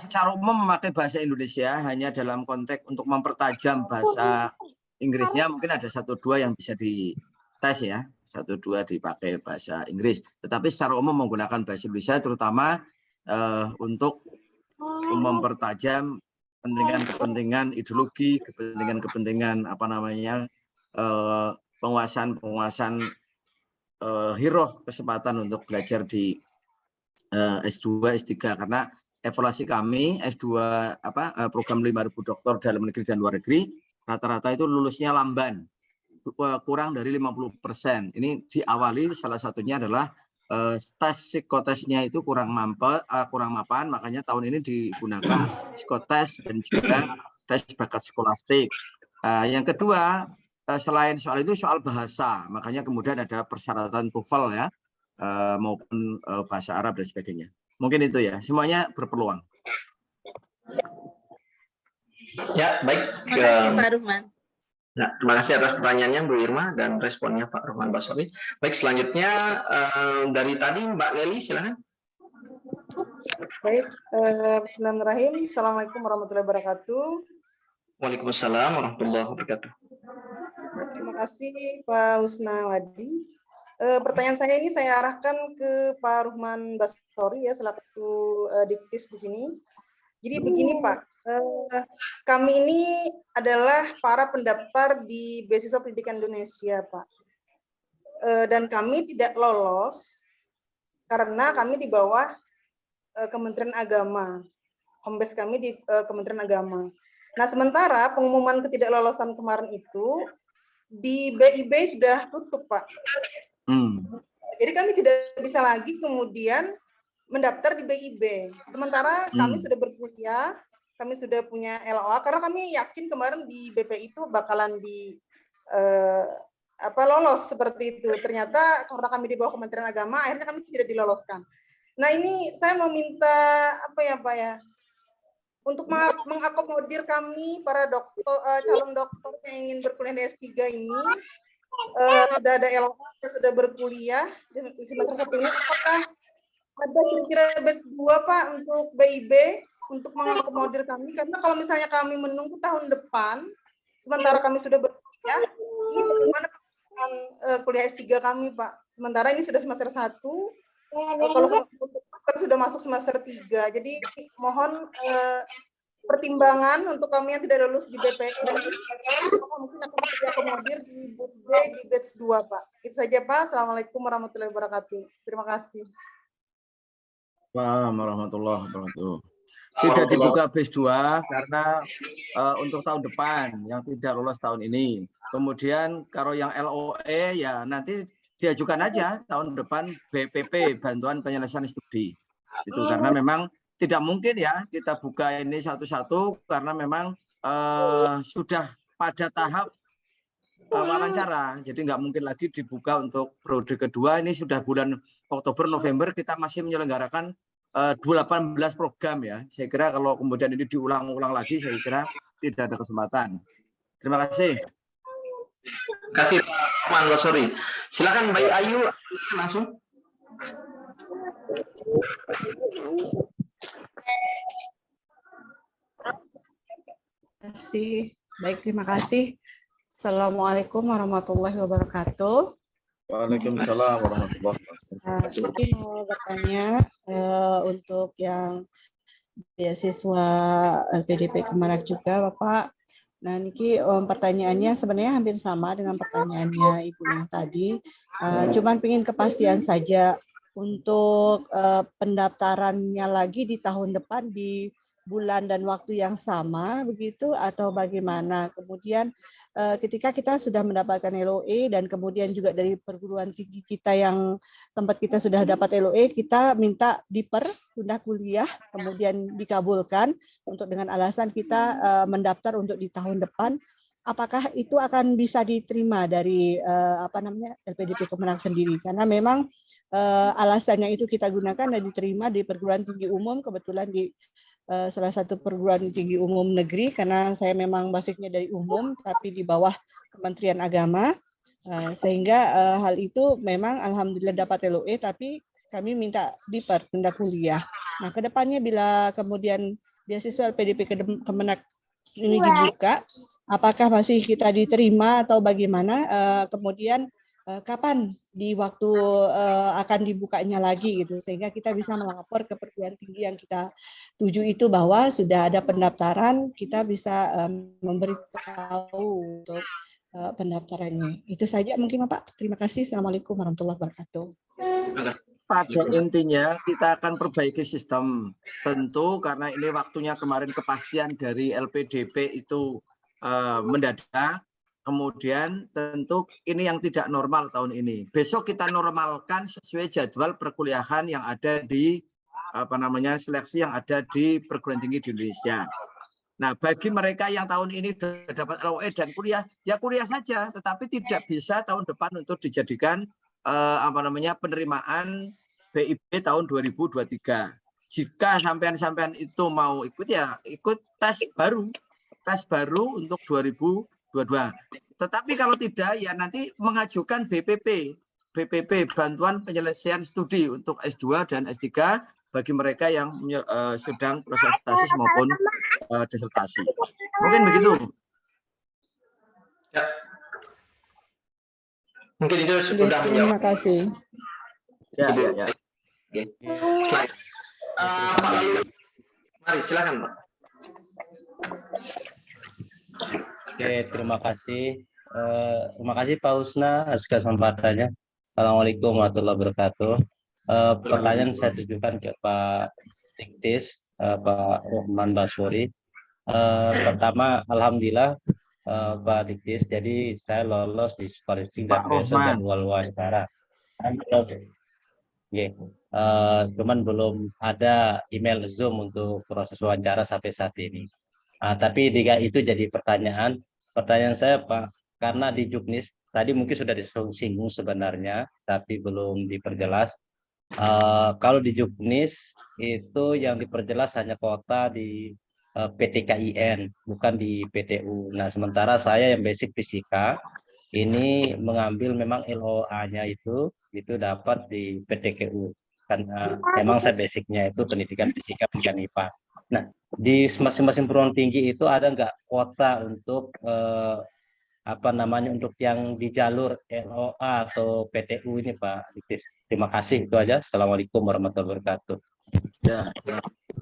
secara umum memakai bahasa Indonesia hanya dalam konteks untuk mempertajam bahasa Inggrisnya, mungkin ada 1-2 yang bisa dites ya, 1-2 dipakai bahasa Inggris. Tetapi secara umum menggunakan bahasa Indonesia terutama untuk mempertajam kepentingan-kepentingan ideologi, kepentingan-kepentingan apa namanya penguasaan hiroh kesempatan untuk belajar di S2, S3 karena evaluasi kami S2 program 5.000 dokter dalam negeri dan luar negeri rata-rata itu lulusnya lamban, kurang dari 50%. Ini diawali salah satunya adalah tes psikotesnya itu kurang mapan, makanya tahun ini digunakan psikotes dan juga tes bakat skolastik. Yang kedua, selain soal itu soal bahasa, makanya kemudian ada persyaratan TOEFL ya, maupun bahasa Arab dan sebagainya. Mungkin itu ya, semuanya berpeluang. Ya, baik. Terima kasih Pak Ruhman. Nah, terima kasih atas pertanyaannya Bu Irma dan responnya Pak Ruhman Basori. Baik, selanjutnya dari tadi Mbak Leli, silakan. Baik, bismillahirrahmanirrahim. Assalamualaikum warahmatullahi wabarakatuh. Waalaikumsalam warahmatullahi wabarakatuh. Terima kasih Pak Husnawadi. Pertanyaan saya ini saya arahkan ke Pak Ruhman Basori ya, selaku diktis di sini. Jadi begini Pak, kami ini adalah para pendaftar di beasiswa pendidikan Indonesia Pak. Dan kami tidak lolos karena kami di bawah Kementerian Agama. Home base kami di Kementerian Agama. Nah, sementara pengumuman ketidaklolosan kemarin itu di BIB sudah tutup, Pak. Jadi kami tidak bisa lagi kemudian mendaftar di BIB. Sementara kami sudah berkuliah, kami sudah punya LOA, karena kami yakin kemarin di BP itu bakalan lolos seperti itu. Ternyata karena kami di bawah Kementerian Agama, akhirnya kami tidak diloloskan. Nah, ini saya mau minta Pak ya, untuk mengakomodir kami para calon dokter yang ingin berkuliah di S3 ini, sudah ada LOA, sudah berkuliah di semester 1 ini, apakah ada kira-kira batch 2 Pak untuk BIB untuk mengakomodir kami? Karena kalau misalnya kami menunggu tahun depan, sementara kami sudah berkuliah, ini bagaimana dengan kuliah S3 kami Pak? Sementara ini sudah semester 1, kalau sudah masuk semester 3, jadi mohon pertimbangan untuk kami yang tidak lulus di BPI, mungkin akan diakomodir di BB di batch 2 Pak. Itu saja Pak. Assalamualaikum warahmatullahi wabarakatuh. Terima kasih. Waalaikumsalam warahmatullahi wabarakatuh. Tidak dibuka batch 2 karena untuk tahun depan yang tidak lolos tahun ini. Kemudian kalau yang LOE ya nanti diajukan aja tahun depan BPP, bantuan penyelesaian studi. Itu karena memang tidak mungkin ya kita buka ini satu-satu karena memang sudah pada tahap wawancara. Jadi nggak mungkin lagi dibuka untuk periode kedua. Ini sudah bulan Oktober, November kita masih menyelenggarakan 18 program ya. Saya kira kalau kemudian ini diulang-ulang lagi, saya kira tidak ada kesempatan. Terima kasih. Terima kasih Pak Ruhman Basori. Silakan Mbak Ayu langsung. Baik, terima kasih. Assalamualaikum warahmatullahi wabarakatuh. Waalaikumsalam warahmatullahi wabarakatuh. Mungkin mau bertanya untuk yang beasiswa LPDP Kemenak juga, Bapak. Nah, ini pertanyaannya sebenarnya hampir sama dengan pertanyaannya Ibu yang tadi. Cuman pengen kepastian saja untuk pendaftarannya lagi di tahun depan di bulan dan waktu yang sama begitu atau bagaimana? Kemudian ketika kita sudah mendapatkan LOE dan kemudian juga dari perguruan tinggi kita yang tempat kita sudah dapat LOE, kita minta tunda kuliah kemudian dikabulkan untuk dengan alasan kita mendaftar untuk di tahun depan. Apakah itu akan bisa diterima dari LPDP Kemenak sendiri? Karena memang alasannya itu kita gunakan dan diterima di perguruan tinggi umum, kebetulan di salah satu perguruan tinggi umum negeri, karena saya memang basicnya dari umum tapi di bawah Kementerian Agama, sehingga hal itu memang alhamdulillah dapat LOE, tapi kami minta tunda kuliah. Nah, kedepannya bila kemudian beasiswa LPDP Kemenak ini dibuka, apakah masih kita diterima atau bagaimana? Kemudian kapan di waktu akan dibukanya lagi gitu, sehingga kita bisa melapor ke perguruan tinggi yang kita tuju itu bahwa sudah ada pendaftaran, kita bisa memberitahu untuk pendaftarannya. Itu saja mungkin Bapak. Terima kasih. Assalamualaikum warahmatullahi wabarakatuh. Pada intinya kita akan perbaiki sistem. Tentu karena ini waktunya kemarin kepastian dari LPDP itu mendadak. Kemudian tentu ini yang tidak normal tahun ini. Besok kita normalkan sesuai jadwal perkuliahan yang ada di seleksi yang ada di perguruan tinggi di Indonesia. Nah, bagi mereka yang tahun ini sudah dapat LOE dan kuliah, ya kuliah saja, tetapi tidak bisa tahun depan untuk dijadikan penerimaan BIP tahun 2023. Jika sampean-sampean itu mau ikut, ya ikut tes baru untuk 2022. Tetapi kalau tidak, ya nanti mengajukan BPP, Bantuan Penyelesaian Studi untuk S2 dan S3 bagi mereka yang sedang proses tesis maupun disertasi. Mungkin begitu. Ya. Mungkin itu sudah menjawab. Terima kasih. Ya. Oke. Pak Lalu, mari silakan Pak. Oke, terima kasih. Terima kasih Pak Husna atas kesempatannya. Assalamualaikum warahmatullahi wabarakatuh. Pertanyaan saya tujukan ke Pak Diktis, Pak Rohman Baswori. Pertama, alhamdulillah Pak Diktis, jadi saya lolos di skolastik dan besok jadwal wawancara. Cuman belum ada email Zoom untuk proses wawancara sampai saat ini. Tapi itu jadi pertanyaan saya Pak, karena di Juknis tadi mungkin sudah disinggung sebenarnya, tapi belum diperjelas. Kalau di Juknis itu yang diperjelas hanya kota di PTKIN, bukan di PTU. Nah, sementara saya yang basic fisika ini mengambil memang LOA-nya itu dapat di PTKU. Karena memang saya basicnya itu pendidikan fisika pendidikan IPA. Nah, di masing-masing perguruan tinggi itu ada nggak kuota untuk untuk yang di jalur LOA atau PTU ini Pak Diktis? Terima kasih, itu aja. Assalamualaikum warahmatullahi wabarakatuh. Ya,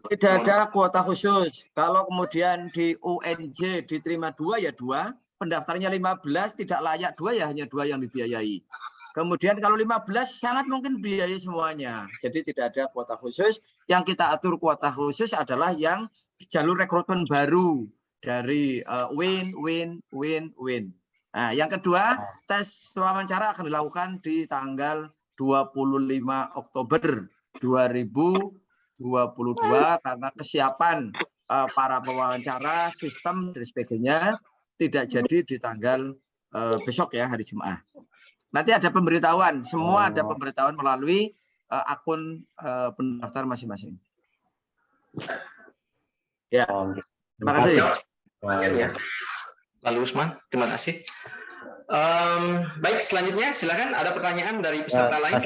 tidak ada kuota khusus. Kalau kemudian di UNJ diterima 2 ya 2, pendaftarnya 15 tidak layak 2 ya hanya 2 yang dibiayai. Kemudian kalau 15 sangat mungkin biayai semuanya. Jadi tidak ada kuota khusus. Yang kita atur kuota khusus adalah yang jalur rekrutmen baru dari win. Nah, yang kedua, tes wawancara akan dilakukan di tanggal 25 Oktober 2022 karena kesiapan para pewawancara, sistem dan sebagainya tidak jadi di tanggal besok ya, hari Jumat. Nanti ada pemberitahuan, semua ada pemberitahuan melalui akun pendaftar masing-masing. Ya, terima kasih. Lalu Usman, terima kasih. Baik, selanjutnya silakan ada pertanyaan dari peserta lain.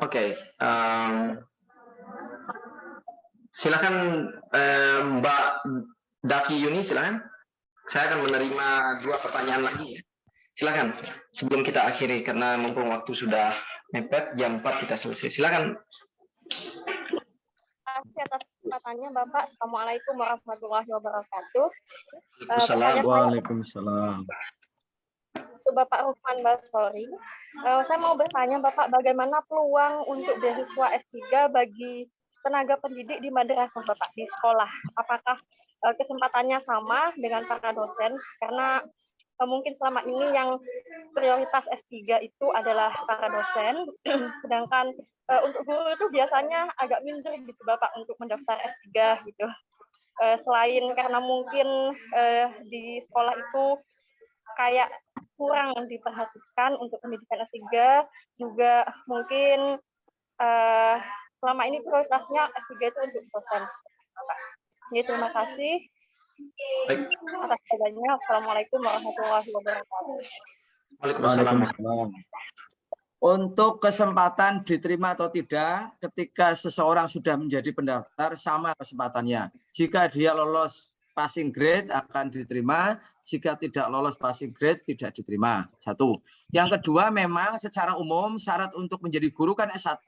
Oke, silakan Mbak Davi Yuni, silakan. Saya akan menerima 2 pertanyaan lagi. Silakan, sebelum kita akhiri karena mumpung waktu sudah mepet, jam 4 kita selesai. Silakan. Terima kasih atas kesempatannya Bapak. Assalamualaikum warahmatullahi wabarakatuh. Waalaikumsalam. Untuk Bapak Rohman Baswori, saya mau bertanya Bapak, bagaimana peluang untuk beasiswa S3 bagi tenaga pendidik di madrasah Bapak di sekolah? Apakah kesempatannya sama dengan para dosen? Karena mungkin selama ini yang prioritas S3 itu adalah para dosen, sedangkan untuk guru itu biasanya agak minder gitu Bapak untuk mendaftar S3 gitu. Selain karena mungkin di sekolah itu kayak kurang diperhatikan untuk pendidikan S3, juga mungkin selama ini prioritasnya S3 itu untuk dosen. Jadi terima kasih atas jawabannya. Assalamualaikum warahmatullahi wabarakatuh. Waalaikumsalam. Untuk kesempatan diterima atau tidak, ketika seseorang sudah menjadi pendaftar, sama kesempatannya. Jika dia lolos passing grade akan diterima, jika tidak lolos passing grade tidak diterima. 1. Yang kedua, memang secara umum syarat untuk menjadi guru kan S1.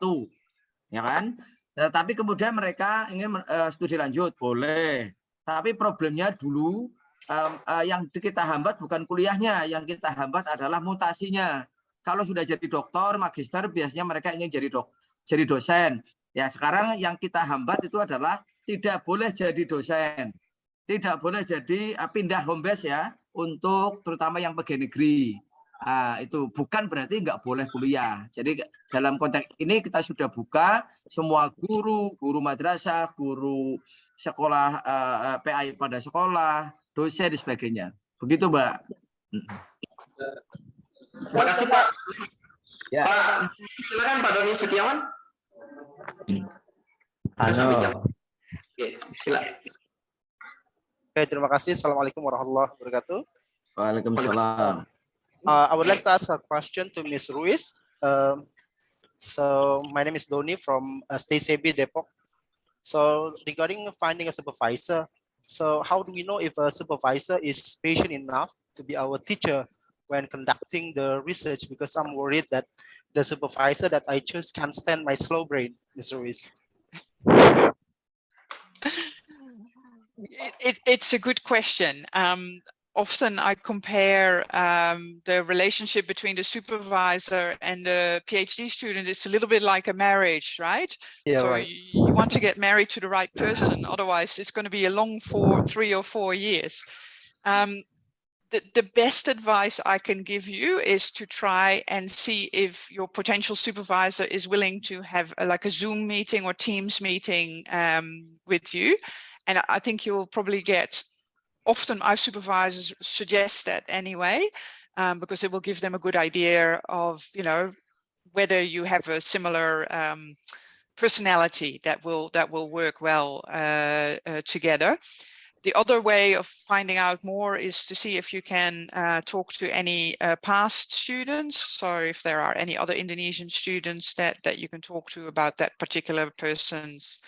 ya kan? Tapi kemudian mereka ingin studi lanjut, boleh. Tapi problemnya dulu yang kita hambat bukan kuliahnya, yang kita hambat adalah mutasinya. Kalau sudah jadi doktor, magister, biasanya mereka ingin jadi dosen. Ya, sekarang yang kita hambat itu adalah tidak boleh jadi dosen. Tidak boleh jadi pindah home base ya, untuk terutama yang pegawai negeri. Itu bukan berarti nggak boleh kuliah. Jadi dalam konteks ini kita sudah buka semua guru madrasah, guru sekolah PAI pada sekolah, dosen dan sebagainya. Begitu, Mbak. Terima kasih, Pak. Ya. Pak, silakan Pak Doni Setiawan. Halo. Oke, silakan. Oke, terima kasih. Assalamualaikum warahmatullahi wabarakatuh. Waalaikumsalam. I would like to ask a question to Ms. Ruiz. So my name is Doni from State CB Depok. So regarding finding a supervisor, so how do we know if a supervisor is patient enough to be our teacher when conducting the research? Because I'm worried that the supervisor that I choose can't stand my slow brain, Ms. Ruiz. It's a good question. Often I compare the relationship between the supervisor and the PhD student. It's a little bit like a marriage, right? Yeah, so right. you want to get married to the right person. Otherwise, it's going to be a long 3 or 4 years. The best advice I can give you is to try and see if your potential supervisor is willing to have like a Zoom meeting or Teams meeting with you. And I think you'll probably get, often our supervisors suggest that anyway, because it will give them a good idea of, whether you have a similar personality that will work well together. The other way of finding out more is to see if you can talk to any past students. So if there are any other Indonesian students that you can talk to about that particular person's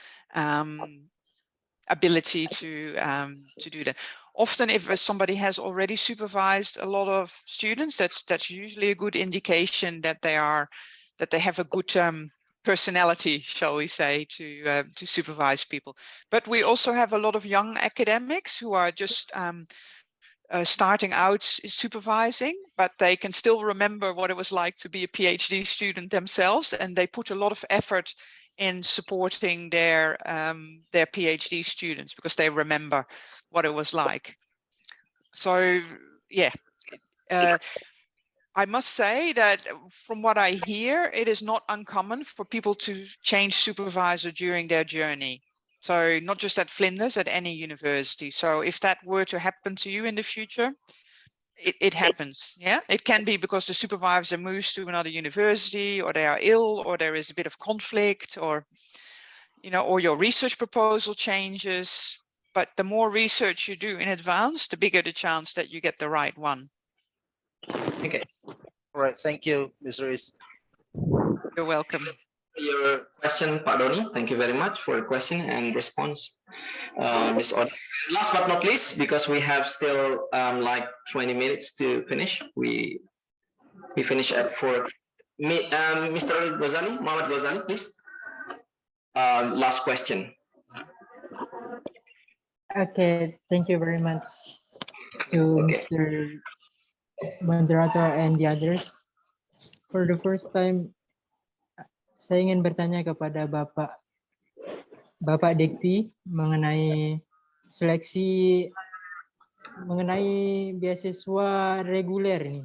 ability to do that. Often if somebody has already supervised a lot of students, that's usually a good indication that they have a good personality, shall we say, to supervise people. But we also have a lot of young academics who are just starting out supervising, but they can still remember what it was like to be a PhD student themselves, and they put a lot of effort in supporting their PhD students because they remember what it was like. So yeah, I must say that from what I hear, it is not uncommon for people to change supervisor during their journey. So not just at Flinders, at any university. So if that were to happen to you in the future, it happens. Yeah, it can be because the supervisor moves to another university, or they are ill, or there is a bit of conflict, or or your research proposal changes. But the more research you do in advance, the bigger the chance that you get the right one. Okay. All right. Thank you, Ms. Ruiz. You're welcome. Your question, Pak Doni. Thank you very much for your question and response, Ms. Oda. Last but not least, because we have still like 20 minutes to finish, we finish at 4. Mr. Ghazali, Muhammad Ghazali, please. Last question. Okay, thank you very much to Mr. Moderator and the others. For the first time, saya ingin bertanya kepada Bapak Dekti mengenai seleksi mengenai beasiswa reguler ini.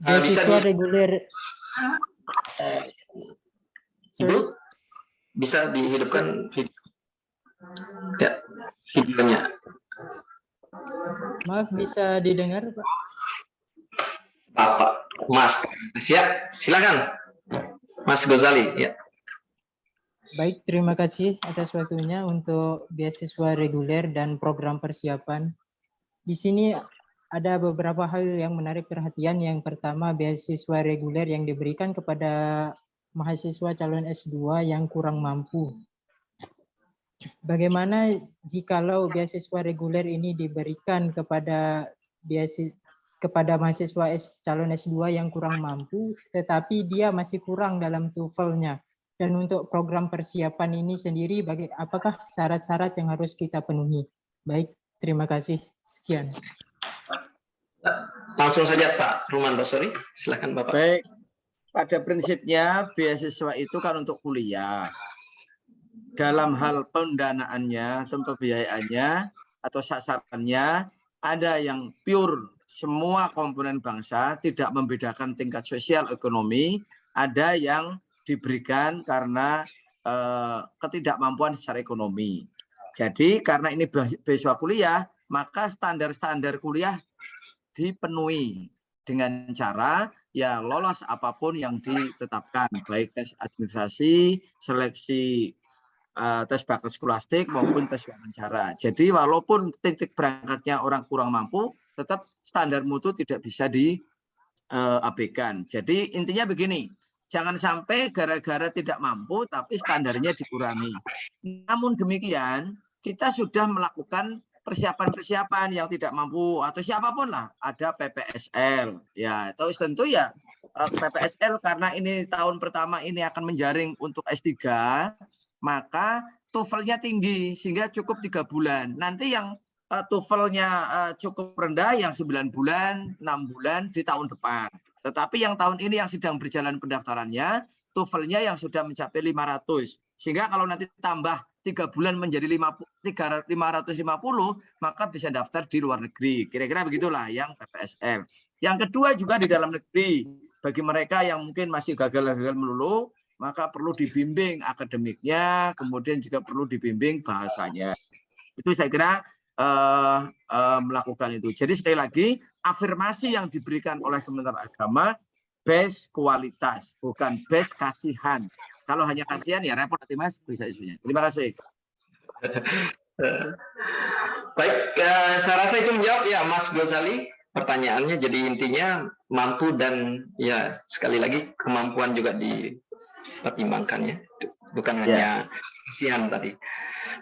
Beasiswa reguler. Ibu, bisa dihidupkan ya videonya. Maaf, bisa didengar, Pak? Bapak, Mas, siap, silakan, Mas Ghazali. Ya. Baik, terima kasih atas waktunya untuk beasiswa reguler dan program persiapan. Di sini ada beberapa hal yang menarik perhatian. Yang pertama, beasiswa reguler yang diberikan kepada mahasiswa calon S2 yang kurang mampu. Bagaimana jikalau beasiswa reguler ini diberikan kepada mahasiswa calon S2 yang kurang mampu, tetapi dia masih kurang dalam TOEFL-nya. Dan untuk program persiapan ini sendiri, apakah syarat-syarat yang harus kita penuhi? Baik, terima kasih. Sekian. Langsung saja Pak Ruhman Basori, silakan Bapak. Baik, pada prinsipnya beasiswa itu kan untuk kuliah. Dalam hal pendanaannya, atau pembiayaannya, atau sasarannya, ada yang pure semua komponen bangsa, tidak membedakan tingkat sosial ekonomi, ada yang diberikan karena ketidakmampuan secara ekonomi. Jadi karena ini beasiswa kuliah, maka standar-standar kuliah dipenuhi dengan cara ya lolos apapun yang ditetapkan, baik tes administrasi, seleksi tes bakat skolastik maupun tes wawancara. Jadi walaupun titik berangkatnya orang kurang mampu, tetap standar mutu tidak bisa diabaikan. Jadi intinya begini, jangan sampai gara-gara tidak mampu tapi standarnya dikurangi. Namun demikian, kita sudah melakukan persiapan-persiapan yang tidak mampu atau siapapun lah, ada PPSL ya, atau tentu ya PPSL karena ini tahun pertama ini akan menjaring untuk S3, maka TOEFL-nya tinggi sehingga cukup 3 bulan. Nanti yang TOEFL-nya cukup rendah yang 9 bulan, 6 bulan di tahun depan. Tetapi yang tahun ini yang sedang berjalan pendaftarannya, TOEFL-nya yang sudah mencapai 500. Sehingga kalau nanti tambah 3 bulan menjadi 550, maka bisa daftar di luar negeri. Kira-kira begitulah yang PPSL. Yang kedua juga di dalam negeri. Bagi mereka yang mungkin masih gagal-gagal melulu, maka perlu dibimbing akademiknya, kemudian juga perlu dibimbing bahasanya. Itu saya kira melakukan itu. Jadi sekali lagi, afirmasi yang diberikan oleh Kementerian Agama, base kualitas, bukan base kasihan. Kalau hanya kasihan ya repot nanti Mas, bisa isunya. Terima kasih. Baik, saya rasa itu menjawab ya Mas Ghazali pertanyaannya. Jadi intinya mampu dan ya sekali lagi kemampuan juga dipertimbangkan ya, bukan hanya kasihan tadi.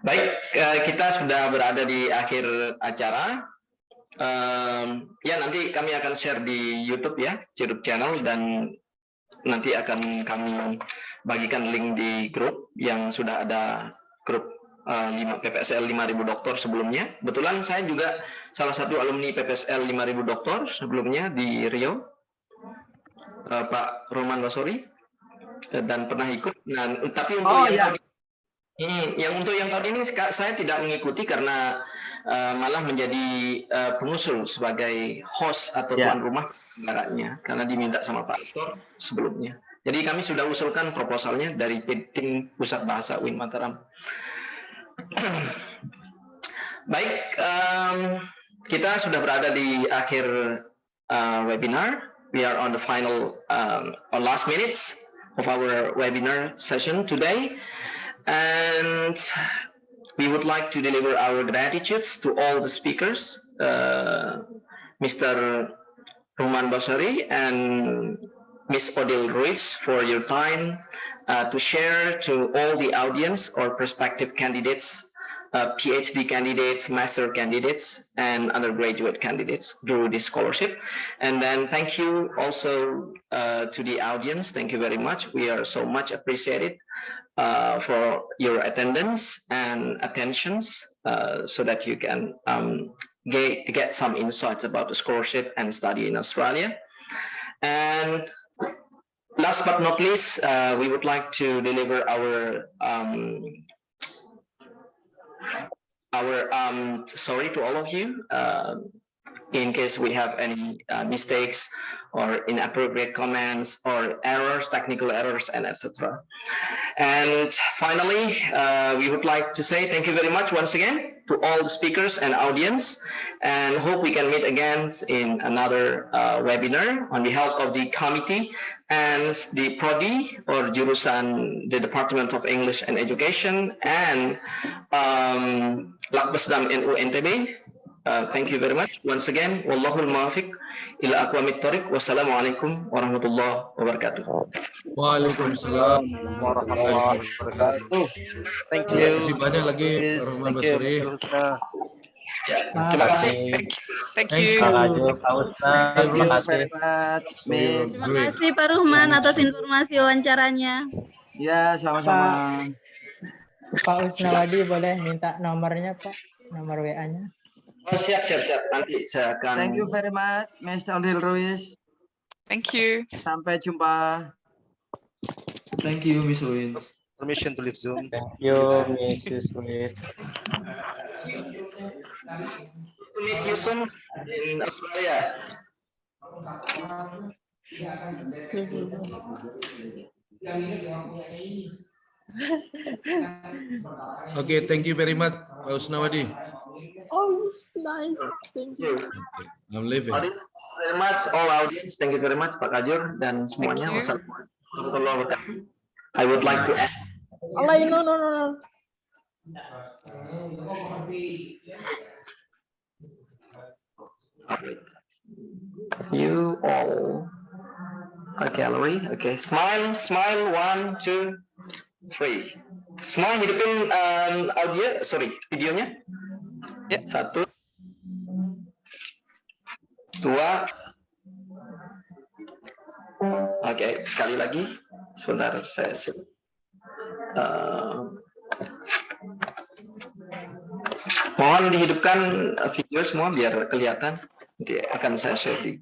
Baik, kita sudah berada di akhir acara. Ya nanti kami akan share di YouTube ya, YouTube channel, dan nanti akan kami bagikan link di grup yang sudah ada grup PPSL 5000 dokter sebelumnya. Kebetulan saya juga salah satu alumni PPSL 5000 dokter sebelumnya di Riau, Pak Ruhman Basori, dan pernah ikut. Nah, tapi untuk untuk yang tahun ini saya tidak mengikuti karena malah menjadi pengusul sebagai host atau tuan rumah negaranya karena diminta sama Pak Rektor sebelumnya. Jadi kami sudah usulkan proposalnya dari tim Pusat Bahasa UIN Mataram. Baik, kita sudah berada di akhir webinar. We are on the final or last minutes of our webinar session today. And we would like to deliver our gratitudes to all the speakers, Mr. Ruhman Basori and Ms. Odile Ruiz, for your time to share to all the audience or prospective candidates, PhD candidates, master candidates, and undergraduate candidates through this scholarship. And then thank you also to the audience. Thank you very much. We are so much appreciated for your attendance and attentions so that you can get some insights about the scholarship and study in Australia. And last but not least, we would like to deliver our sorry to all of you in case we have any mistakes or inappropriate comments or errors, technical errors, and etc. And finally, we would like to say thank you very much once again to all the speakers and audience, and hope we can meet again in another webinar on behalf of the committee and the Prodi or Jurusan, the Department of English and Education, and Lakbasdam NU NTB. Thank you very much once again. Wallahul muwaffiq ila aqwamit thoriq. Wassalamualaikum warahmatullahi wabarakatuh. Waalaikumsalam warahmatullahi wabarakatuh. Thank you. Terima kasih banyak lagi Ruhman Basori. Terima kasih. Thank you. Terima kasih Pak Terima kasih Pak Ruhman atas informasi wawancaranya. Ya, sama-sama. Pak Usnawadi boleh minta nomornya, Pak? Nomor WA-nya. Oh, siap. Nanti saya akan. Thank you very much, Mr. Odil Ruiz. Thank you. Sampai jumpa. Thank you, Miss Wins. Permission to leave Zoom. Thank you, Mrs. Ruiz. To meet you soon in Australia. Okay, thank you very much, Pak Usnawadi. Oh, nice. Thank you. I'm leaving. Thank you very much all audience. Thank you very much Pak Kajur dan semuanya. Thank you. Wassalamualaikum warahmatullahi wabarakatuh. I would like to add. Allah, no. You all. Okay, Laurie. Okay, smile. 1, 2, 3. Smile, hidupin videonya. Ya. 1, 2. Oke, sekali lagi. Sebentar, saya mohon dihidupkan video semua biar kelihatan. Nanti akan saya share di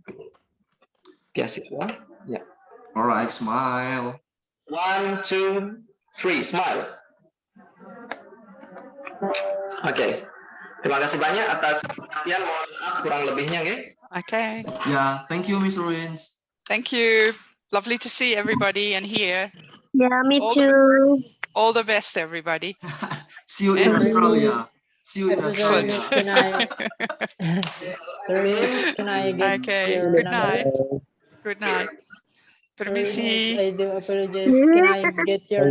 beasiswa. Ya. Alright, smile. 1, 2, 3, smile. Oke. Terima kasih banyak atas perhatian. Mohon maaf kurang lebihnya, oke? Okay. Yeah, thank you, Miss Wins. Thank you. Lovely to see everybody and hear. Yeah, me All the- too. All the best, everybody. See you in Australia. See you in Excellent. Australia. Can I get Okay. your Good number? night. Good night. Permisi. I do apologize. Can I get your